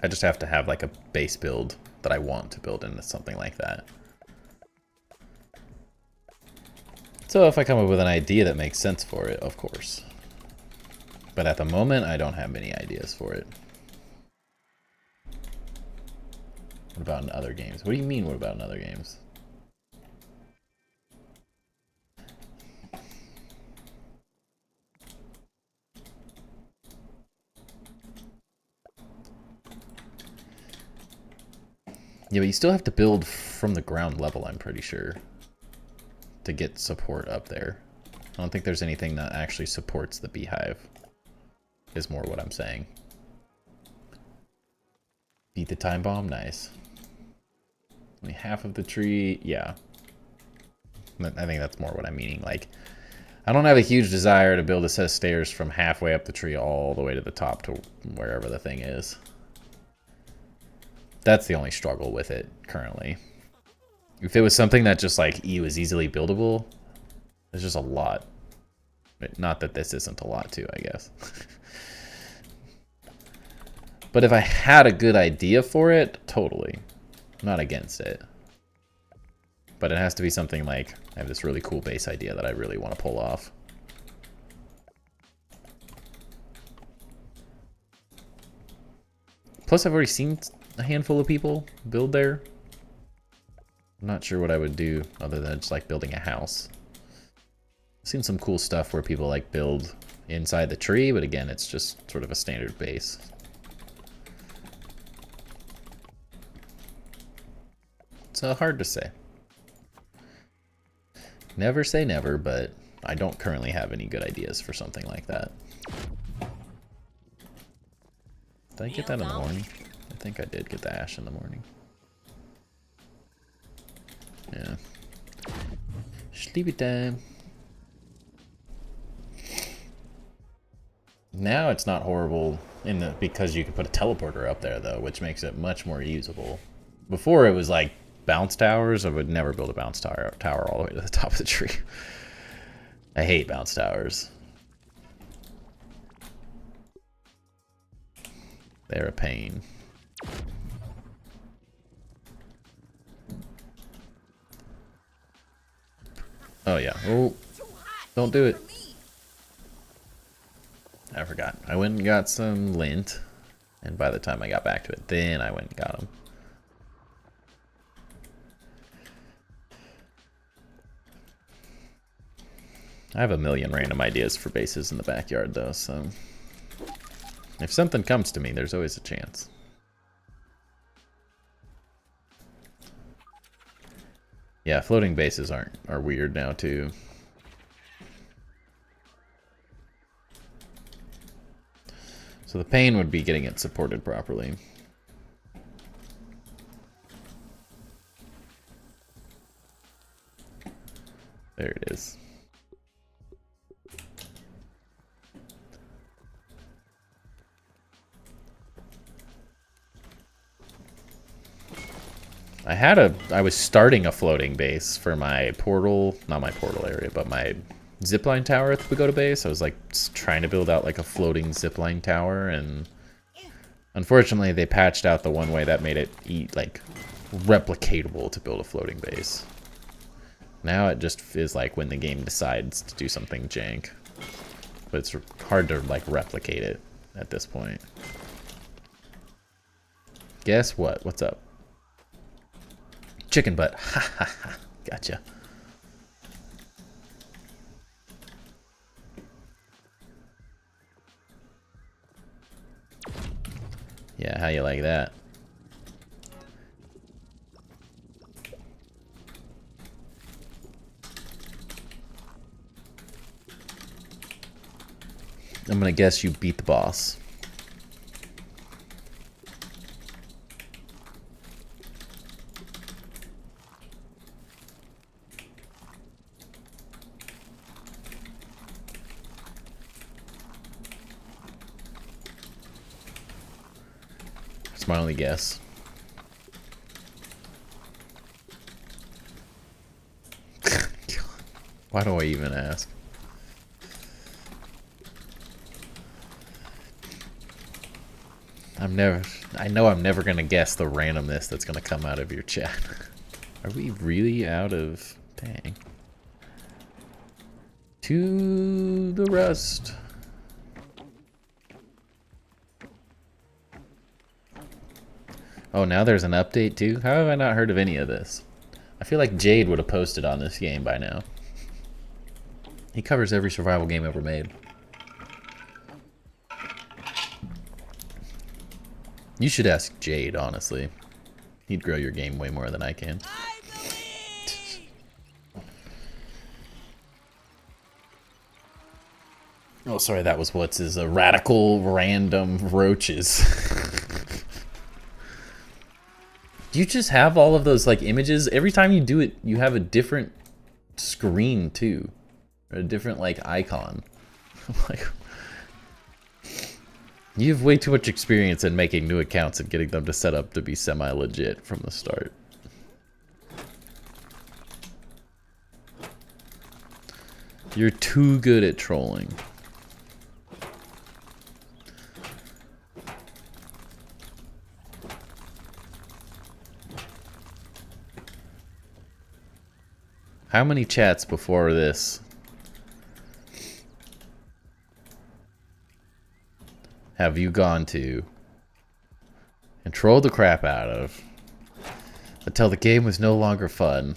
I just have to have like a base build that I want to build into something like that. So if I come up with an idea that makes sense for it, of course. But at the moment, I don't have many ideas for it. What about in other games? What do you mean, what about in other games? Yeah, but you still have to build from the ground level, I'm pretty sure, to get support up there. I don't think there's anything that actually supports the beehive, is more what I'm saying. Beat the time bomb? Nice. Only half of the tree? Yeah. I think that's more what I'm meaning. Like, I don't have a huge desire to build a set of stairs from halfway up the tree all the way to the top to wherever the thing is. That's the only struggle with it currently. If it was something that just like was easily buildable, there's just a lot. Not that this isn't a lot too, I guess. But if I had a good idea for it, totally. I'm not against it. But it has to be something like, I have this really cool base idea that I really want to pull off. Plus, I've already seen a handful of people build there. I'm not sure what I would do other than just like building a house. I've seen some cool stuff where people like build inside the tree, but again, it's just sort of a standard base. It's hard to say. Never say never, but I don't currently have any good ideas for something like that. Did I get that in the morning? I think I did get the ash in the morning. Yeah. Sleepy time. Now it's not horrible because you can put a teleporter up there though, which makes it much more usable. Before it was like bounce towers. I would never build a bounce tower all the way to the top of the tree. I hate bounce towers. They're a pain. Oh yeah. Oh, don't do it. I forgot. I went and got some lint, and by the time I got back to it, then I went and got them. I have a million random ideas for bases in the backyard though, so if something comes to me, there's always a chance. Yeah, floating bases are weird now too. So the pain would be getting it supported properly. There it is. I was starting a floating base for my portal, not my portal area, but my zipline tower at the Pagoda base. I was like trying to build out like a floating zipline tower, and unfortunately they patched out the one way that made it like replicatable to build a floating base. Now it just is like when the game decides to do something jank, but it's hard to like replicate it at this point. Guess what? What's up? Chicken butt. Ha ha ha. Gotcha. Yeah, how you like that? I'm gonna guess you beat the boss. That's my only guess. Why do I even ask? I know I'm never gonna guess the randomness that's gonna come out of your chat. Are we really out of... Dang. To the rust. Oh, now there's an update too? How have I not heard of any of this? I feel like Jade would have posted on this game by now. He covers every survival game ever made. You should ask Jade, honestly. He'd grow your game way more than I can. Oh, sorry, that was what's his radical random roaches. Do you just have all of those like images? Every time you do it, you have a different screen too, or a different like icon. Like, you have way too much experience in making new accounts and getting them to set up to be semi-legit from the start. You're too good at trolling. How many chats before this have you gone to and trolled the crap out of until the game was no longer fun,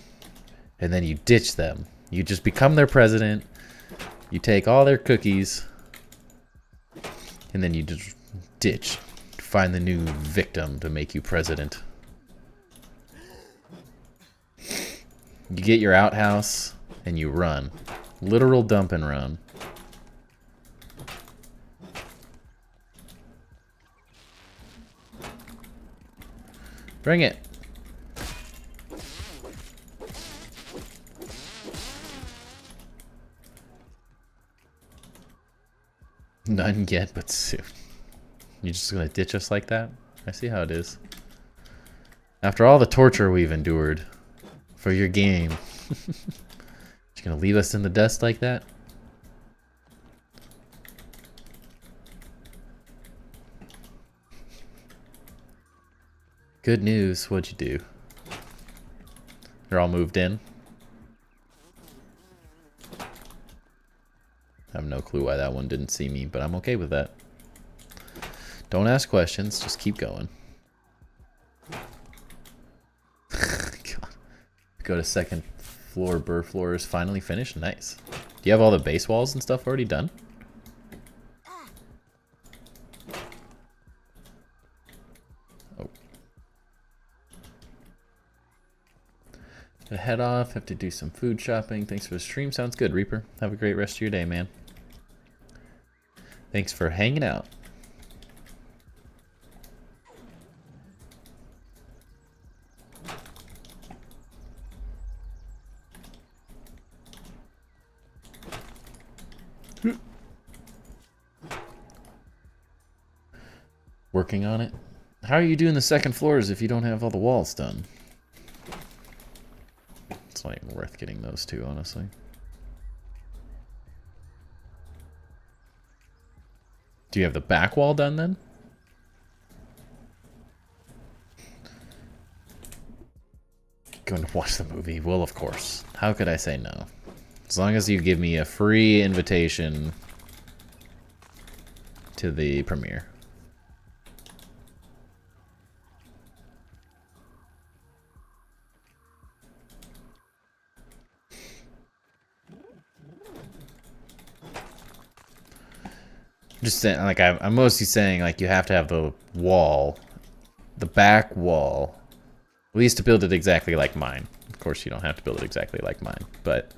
and then you ditch them? You just become their president, you take all their cookies, and then you just ditch to find the new victim to make you president. You get your outhouse and you run. Literal dump and run. Bring it. None yet, but soon. You're just gonna ditch us like that? I see how it is. After all the torture we've endured for your game, you're gonna leave us in the dust like that? Good news, what'd you do? They're all moved in? I have no clue why that one didn't see me, but I'm okay with that. Don't ask questions, just keep going. God. Go to second floor, burr floor is finally finished. Nice. Do you have all the base walls and stuff already done? Oh. Gotta head off, have to do some food shopping. Thanks for the stream. Sounds good, Reaper. Have a great rest of your day, man. Thanks for hanging out. Working on it. How are you doing the second floors if you don't have all the walls done? It's not even worth getting those two, honestly. Do you have the back wall done then? Going to watch the movie? Well, of course. How could I say no? As long as you give me a free invitation to the premiere. Just saying, like, I'm mostly saying, like, you have to have the wall, the back wall, at least to build it exactly like mine. Of course, you don't have to build it exactly like mine, but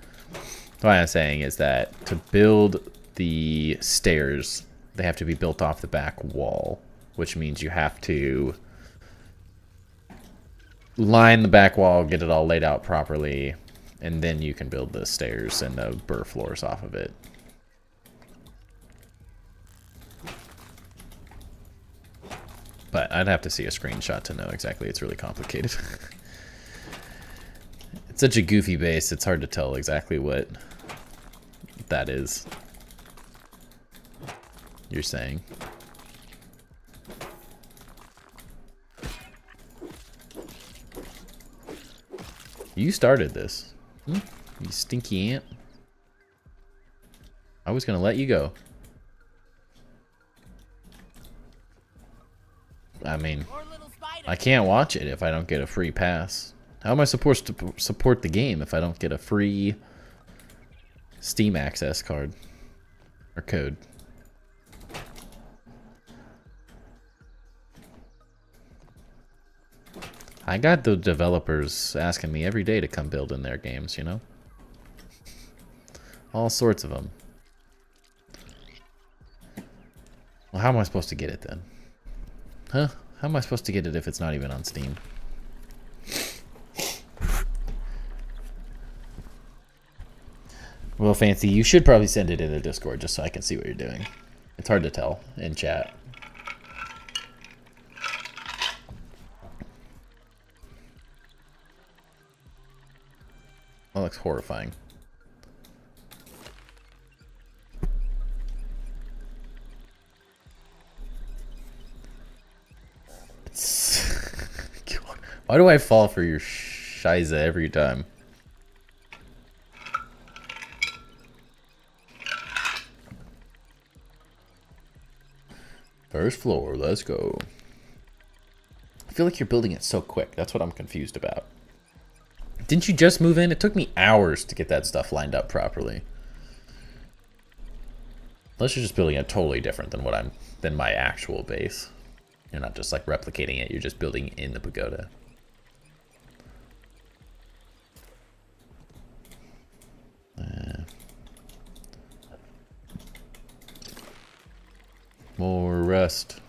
what I'm saying is that to build the stairs, they have to be built off the back wall, which means you have to line the back wall, get it all laid out properly, and then you can build the stairs and the burr floors off of it. But I'd have to see a screenshot to know exactly. It's really complicated. It's such a goofy base, it's hard to tell exactly what that is. You're saying. You started this. You stinky ant. I was gonna let you go. I mean, I can't watch it if I don't get a free pass. How am I supposed to support the game if I don't get a free Steam access card or code? I got the developers asking me every day to come build in their games, you know? All sorts of them. Well, how am I supposed to get it then? Huh? How am I supposed to get it if it's not even on Steam? Well, Fancy, you should probably send it in the Discord just so I can see what you're doing. It's hard to tell in chat. That looks horrifying. Why do I fall for your shiza every time? First floor, let's go. I feel like you're building it so quick. That's what I'm confused about. Didn't you just move in? It took me hours to get that stuff lined up properly. Unless you're just building it totally different than my actual base. You're not just like replicating it, you're just building in the pagoda. More rest.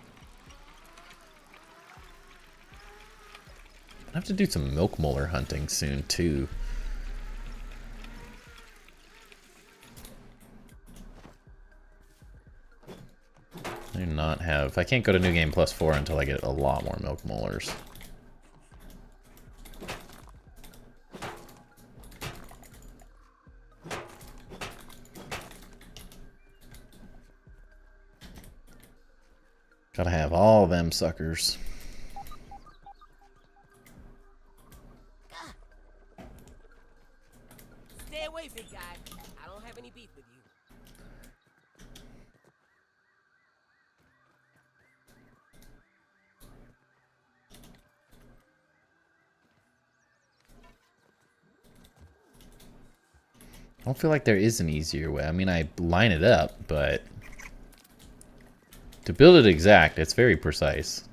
I have to do some milk molar hunting soon too. I do not have... I can't go to New Game +4 until I get a lot more milk molars. Gotta have all them suckers. Stay away, big guy. I don't have any beef with you. I don't feel like there is an easier way. I mean, I line it up, but... to build it exact, it's very precise.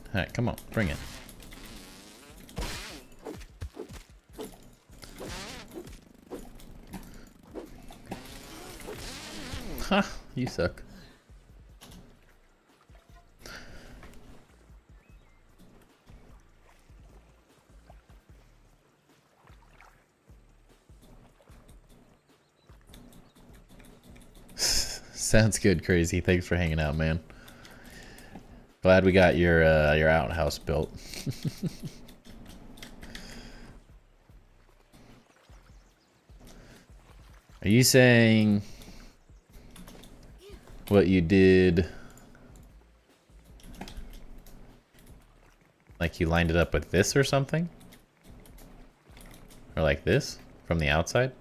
Alright, come on, bring it. Ha! You suck. Sounds good, Crazy. Thanks for hanging out, man. Glad we got your outhouse built. Are you saying what you did? Like you lined it up with this or something? Or like this from the outside?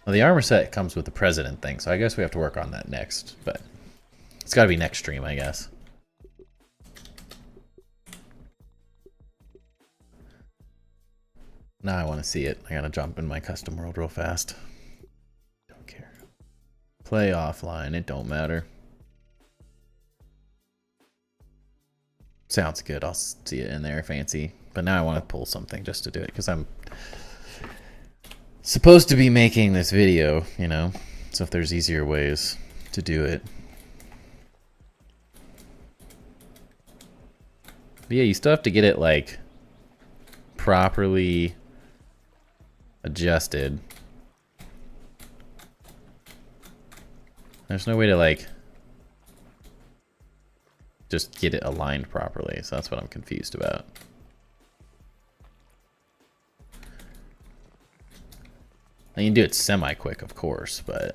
Well, the armor set comes with the president thing, so I guess we have to work on that next, but it's gotta be next stream, I guess. Now I want to see it. I gotta jump in my custom world real fast. Don't care. Play offline, it don't matter. Sounds good, I'll see it in there, fancy. But now I want to pull something just to do it, because I'm supposed to be making this video, you know? So if there's easier ways to do it. But yeah, you still have to get it, like, properly adjusted. There's no way to, like, just get it aligned properly, so that's what I'm confused about. You can do it semi-quick, of course, but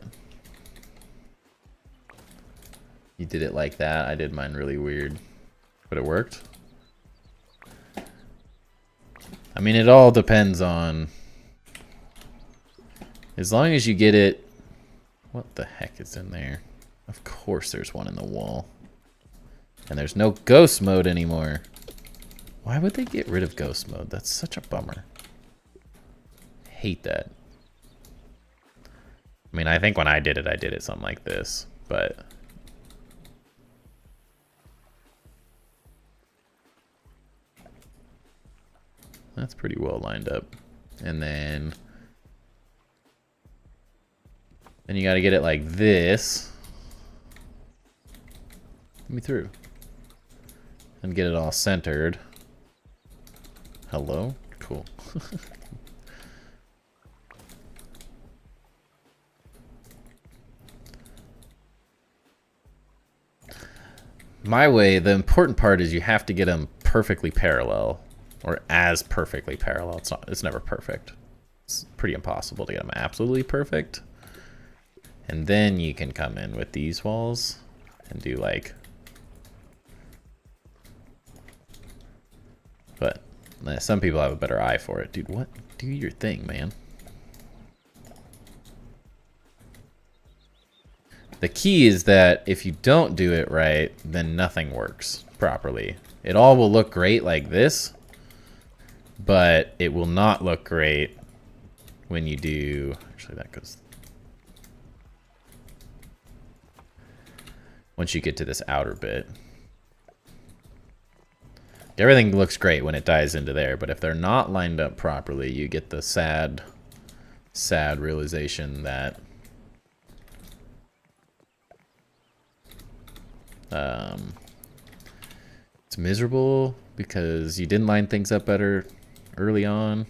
you did it like that. I did mine really weird, but it worked. I mean, it all depends on, as long as you get it. What the heck is in there? Of course there's one in the wall. And there's no ghost mode anymore. Why would they get rid of ghost mode? That's such a bummer. Hate that. I mean, I think when I did it something like this, but that's pretty well lined up. And then you got to get it like this. Let me through. And get it all centered. Hello? Cool. My way, the important part is you have to get them perfectly parallel, or as perfectly parallel. It's never perfect. It's pretty impossible to get them absolutely perfect. And then you can come in with these walls and do like, but some people have a better eye for it. Dude, what? Do your thing, man. The key is that if you don't do it right, then nothing works properly. It all will look great like this, but it will not look great when you do... Actually, that goes... Once you get to this outer bit. Everything looks great when it dies into there, but if they're not lined up properly, you get the sad realization that it's miserable because you didn't line things up better early on.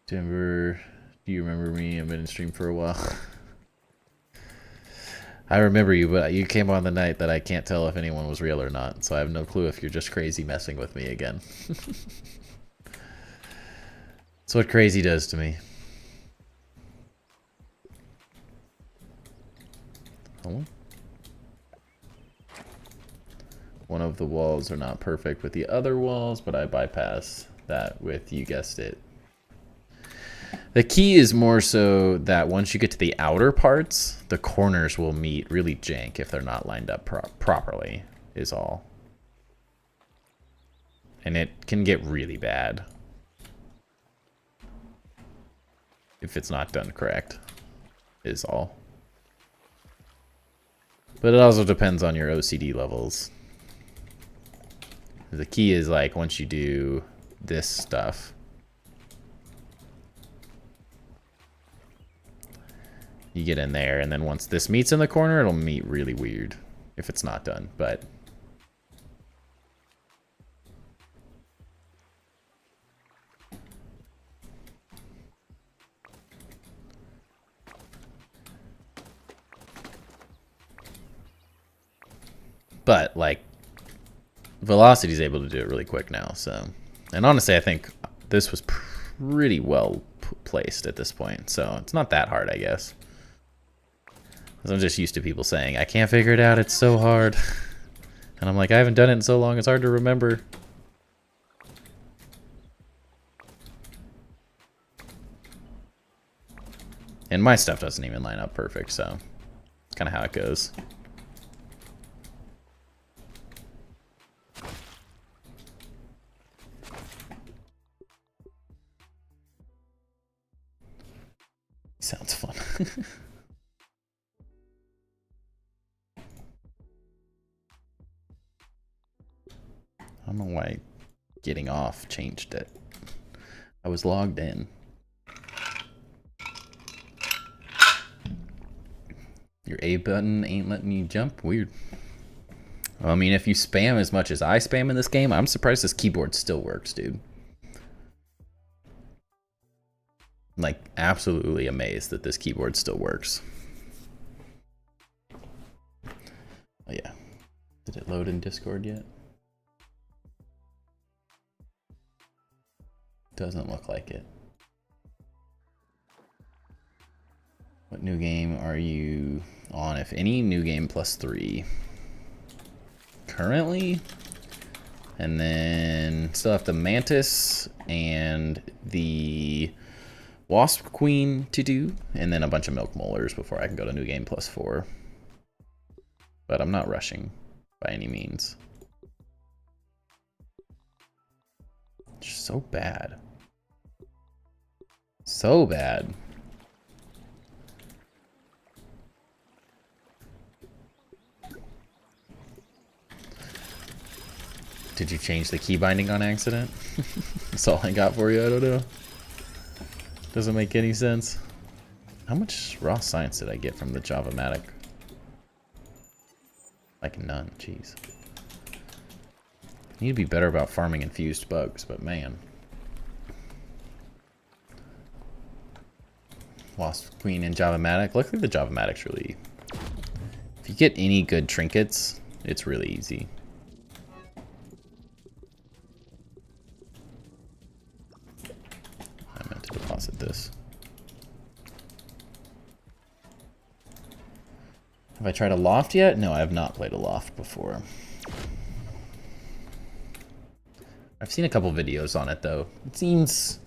Denver, do you remember me? I've been in stream for a while. I remember you, but you came on the night that I can't tell if anyone was real or not, so I have no clue if you're just crazy messing with me again. That's what crazy does to me. Oh. One of the walls are not perfect with the other walls, but I bypass that with, you guessed it. The key is more so that once you get to the outer parts, the corners will meet really jank if they're not lined up properly, is all. And it can get really bad if it's not done correct, is all. But it also depends on your OCD levels. The key is like once you do this stuff, you get in there, and then once this meets in the corner, it'll meet really weird if it's not done, but like Velocity is able to do it really quick now, so. And honestly, I think this was pretty well placed at this point, so it's not that hard, I guess. Because I'm just used to people saying, I can't figure it out, it's so hard. And I'm like, I haven't done it in so long, it's hard to remember. And my stuff doesn't even line up perfect, so it's kind of how it goes. Sounds fun. I don't know why getting off changed it. I was logged in. Your A button ain't letting you jump? Weird. Well, I mean, if you spam as much as I spam in this game, I'm surprised this keyboard still works, dude. Like, absolutely amazed that this keyboard still works. Oh, yeah. Did it load in Discord yet? Doesn't look like it. What new game are you on, if any? New game +3. Currently. And then still have the Mantis and the Wasp Queen to do, and then a bunch of Milk Molars before I can go to New Game +4. But I'm not rushing by any means. Just so bad. So bad. Did you change the key binding on accident? That's all I got for you, I don't know. Doesn't make any sense. How much raw science did I get from the Javamatic? Like none, jeez. Need to be better about farming infused bugs, but man. Wasp Queen and Javamatic. Luckily the Javamatic's really... If you get any good trinkets, it's really easy. I meant to deposit this. Have I tried a loft yet? No, I have not played a loft before. I've seen a couple videos on it though. It seems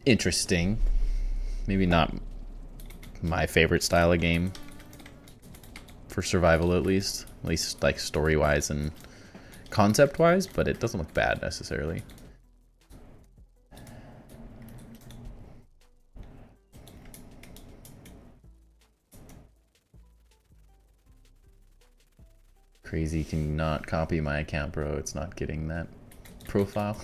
interesting. Maybe not my favorite style of game for survival, at least like story-wise and concept-wise, but it doesn't look bad necessarily. Crazy cannot copy my account, bro. It's not getting that profile.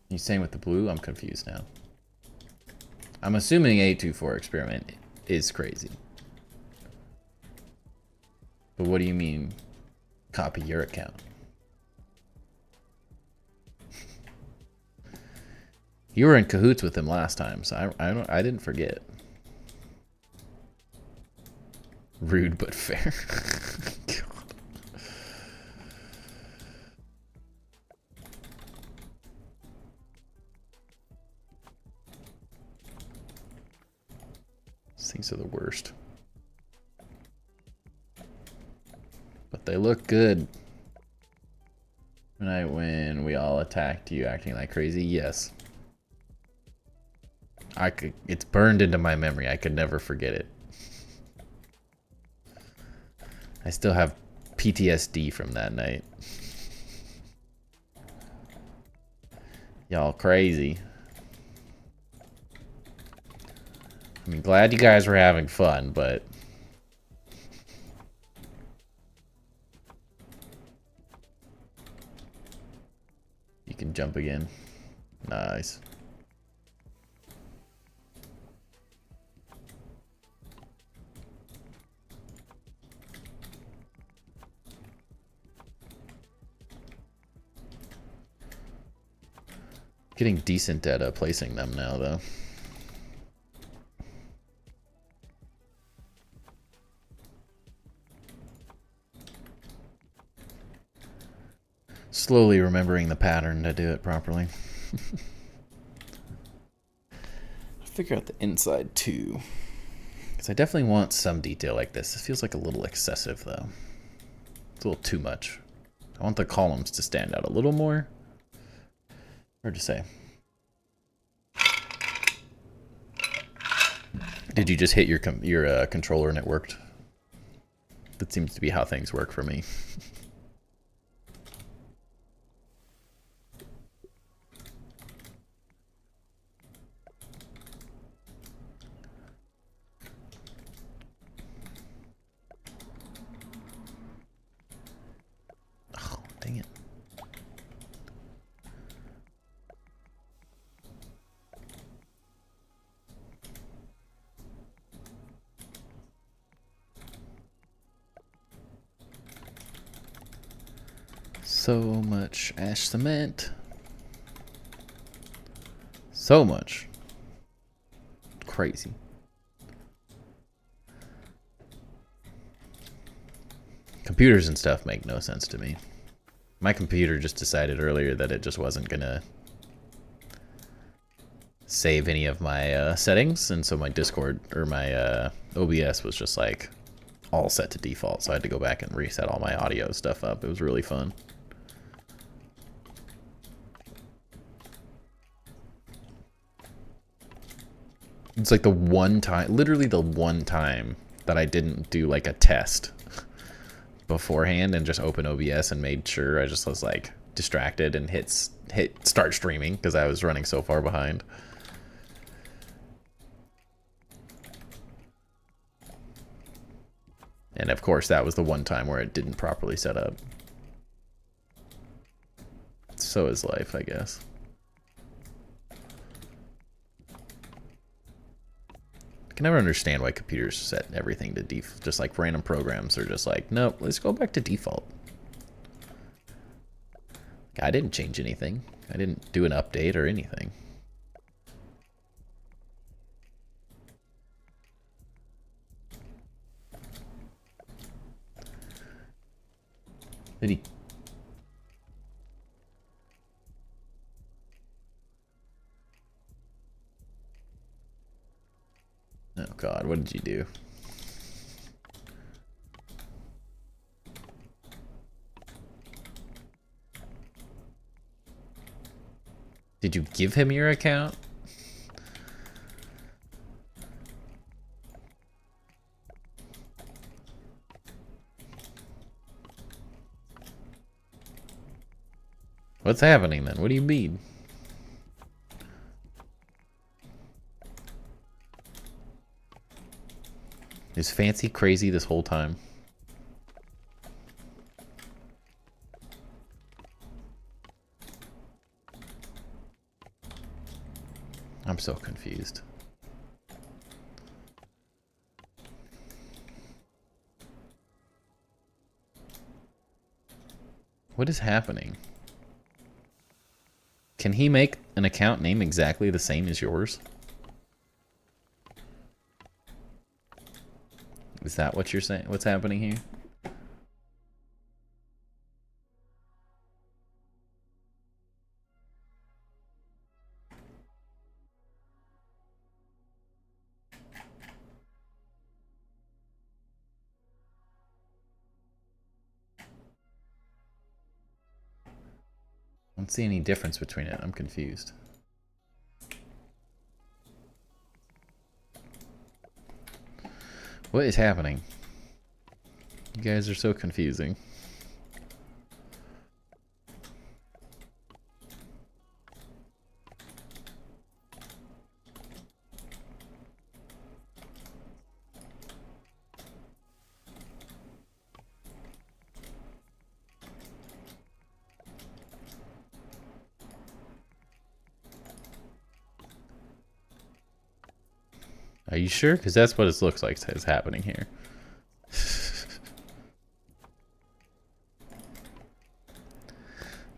You saying with the blue? I'm confused now. I'm assuming A24 experiment is crazy. But what do you mean, copy your account? You were in cahoots with him last time, so I didn't forget. Rude but fair. God. These things are the worst. But they look good. Tonight when we all attacked you acting like crazy, yes. It's burned into my memory. I could never forget it. I still have PTSD from that night. Y'all crazy. I mean, glad you guys were having fun, but... You can jump again. Nice. Getting decent at placing them now, though. Slowly remembering the pattern to do it properly. Figure out the inside too. Because I definitely want some detail like this. This feels like a little excessive though. It's a little too much. I want the columns to stand out a little more. Hard to say. Did you just hit your controller and it worked? That seems to be how things work for me. Oh, dang it. So much ash cement. So much. Crazy. Computers and stuff make no sense to me. My computer just decided earlier that it just wasn't gonna save any of my settings, and so my Discord or my OBS was just like all set to default, so I had to go back and reset all my audio stuff up. It was really fun. It's like the one time, literally the one time that I didn't do like a test beforehand and just open OBS and made sure. I just was like distracted and hit start streaming because I was running so far behind. And of course that was the one time where it didn't properly set up. So is life, I guess. I can never understand why computers set everything to default. Just like random programs are just like, nope, let's go back to default. I didn't change anything. I didn't do an update or anything. Did he? Oh God, what did you do? Did you give him your account? What's happening then? What do you mean? Is Fancy crazy this whole time? I'm so confused. What is happening? Can he make an account name exactly the same as yours? Is that what you're saying? What's happening here? I don't see any difference between it. I'm confused. What is happening? You guys are so confusing. Are you sure? Because that's what it looks like is happening here.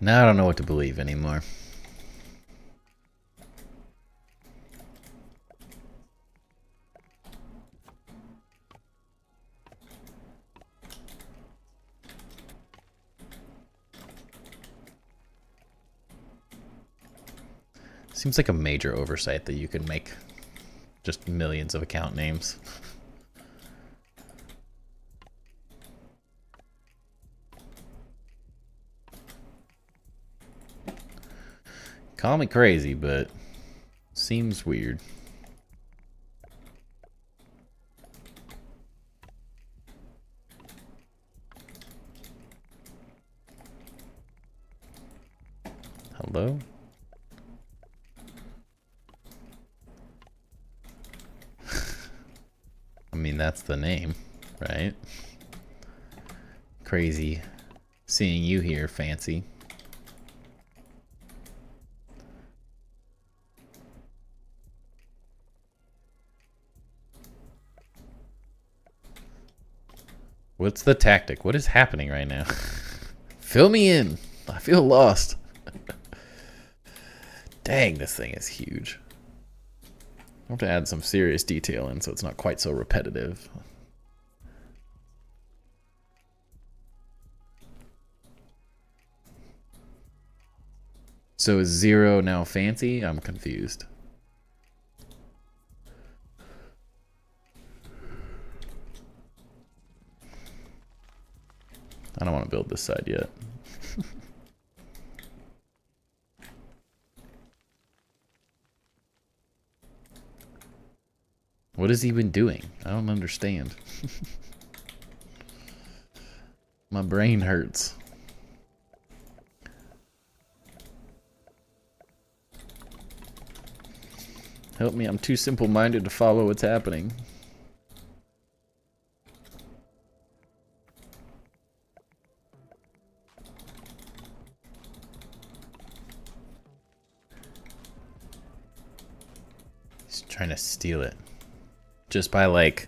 Now I don't know what to believe anymore. Seems like a major oversight that you can make just millions of account names. Call me crazy, but seems weird. Hello? I mean, that's the name, right? Crazy seeing you here, Fancy. What's the tactic? What is happening right now? Fill me in. I feel lost. Dang, this thing is huge. I have to add some serious detail in so it's not quite so repetitive. So is 0 now Fancy? I'm confused. I don't want to build this side yet. What has he been doing? I don't understand. My brain hurts. Help me, I'm too simple-minded to follow what's happening. He's trying to steal it. Just by, like...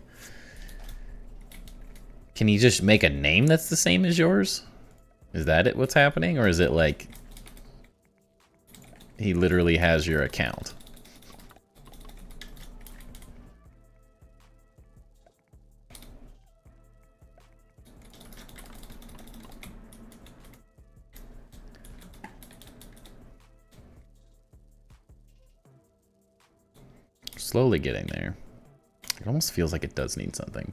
Can he just make a name that's the same as yours? Is that it, what's happening? Or is it like... He literally has your account? Slowly getting there. It almost feels like it does need something.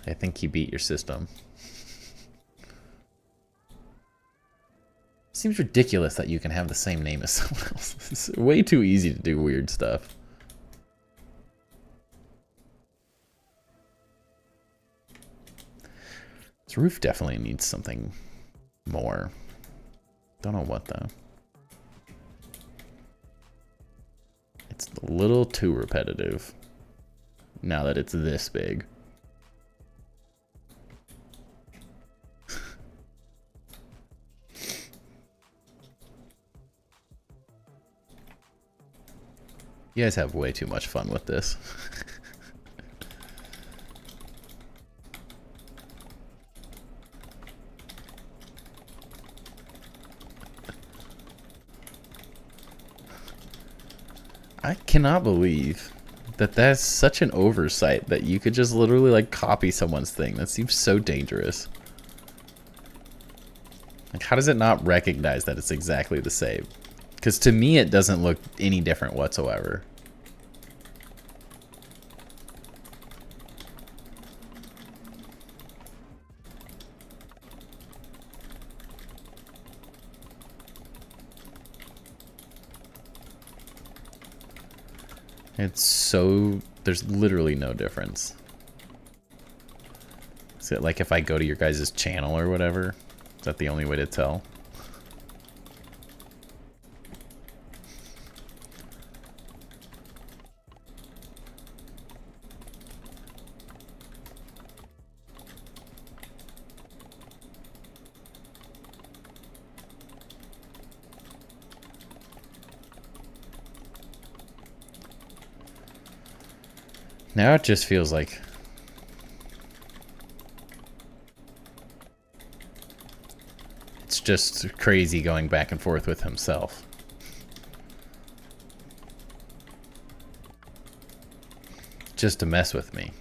I think he beat your system. Seems ridiculous that you can have the same name as someone else. It's way too easy to do weird stuff. This roof definitely needs something more. Don't know what though. It's a little too repetitive now that it's this big. You guys have way too much fun with this. I cannot believe that that's such an oversight that you could just literally like copy someone's thing. That seems so dangerous. Like, how does it not recognize that it's exactly the same? Because to me, it doesn't look any different whatsoever. It's so... There's literally no difference. Is it like if I go to your guys' channel or whatever? Is that the only way to tell? Now it just feels like it's just crazy going back and forth with himself. Just to mess with me.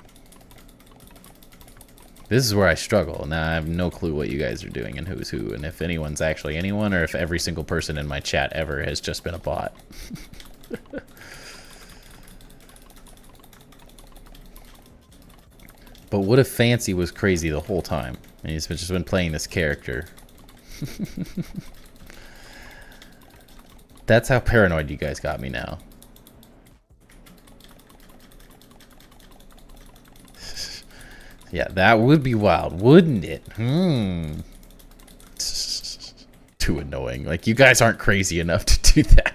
This is where I struggle. Now I have no clue what you guys are doing and who's who, and if anyone's actually anyone, or if every single person in my chat ever has just been a bot. But what if Fancy was crazy the whole time, and he's just been playing this character? That's how paranoid you guys got me now. Yeah, that would be wild, wouldn't it? Too annoying. Like, you guys aren't crazy enough to do that.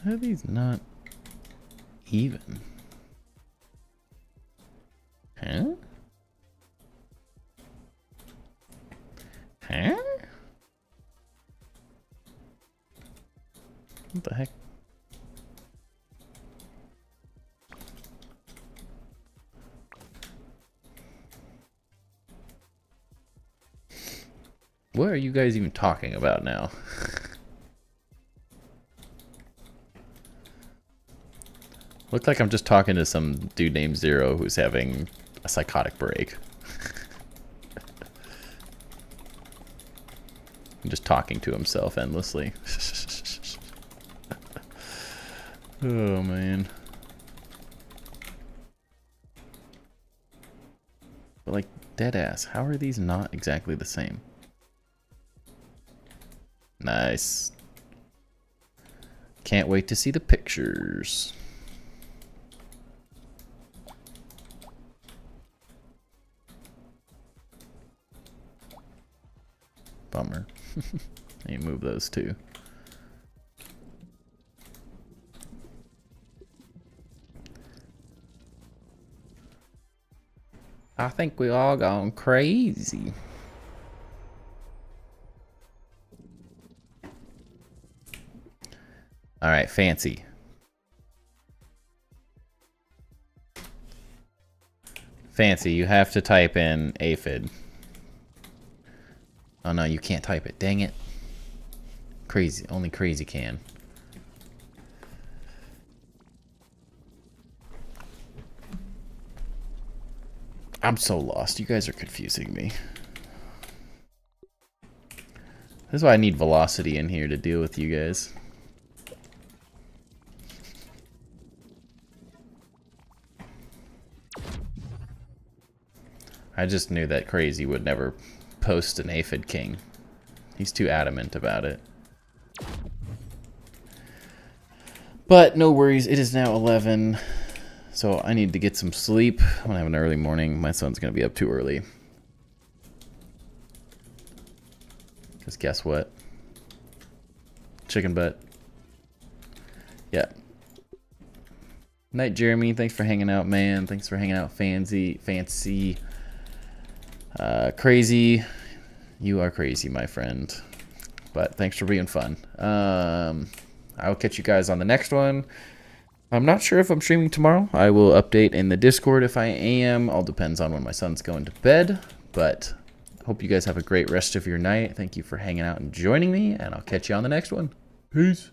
How are these not even? Huh? Huh? What the heck? What are you guys even talking about now? Look like I'm just talking to some dude named Zero who's having a psychotic break. Just talking to himself endlessly. Oh, man. But like, deadass, how are these not exactly the same? Nice. Can't wait to see the pictures. Bummer. I need to move those too. I think we all gone crazy. All right, Fancy. Fancy, you have to type in aphid. Oh no, you can't type it. Dang it. Crazy. Only crazy can. I'm so lost. You guys are confusing me. This is why I need velocity in here to deal with you guys. I just knew that Crazy would never post an aphid king. He's too adamant about it. But no worries, it is now 11. So I need to get some sleep. I'm gonna have an early morning. My son's gonna be up too early. Because guess what? Chicken butt. Yeah. Night, Jeremy. Thanks for hanging out, man. Thanks for hanging out, Fancy. Crazy. You are crazy, my friend. But thanks for being fun. I will catch you guys on the next one. I'm not sure if I'm streaming tomorrow. I will update in the Discord if I am. All depends on when my son's going to bed. But hope you guys have a great rest of your night. Thank you for hanging out and joining me. And I'll catch you on the next one. Peace.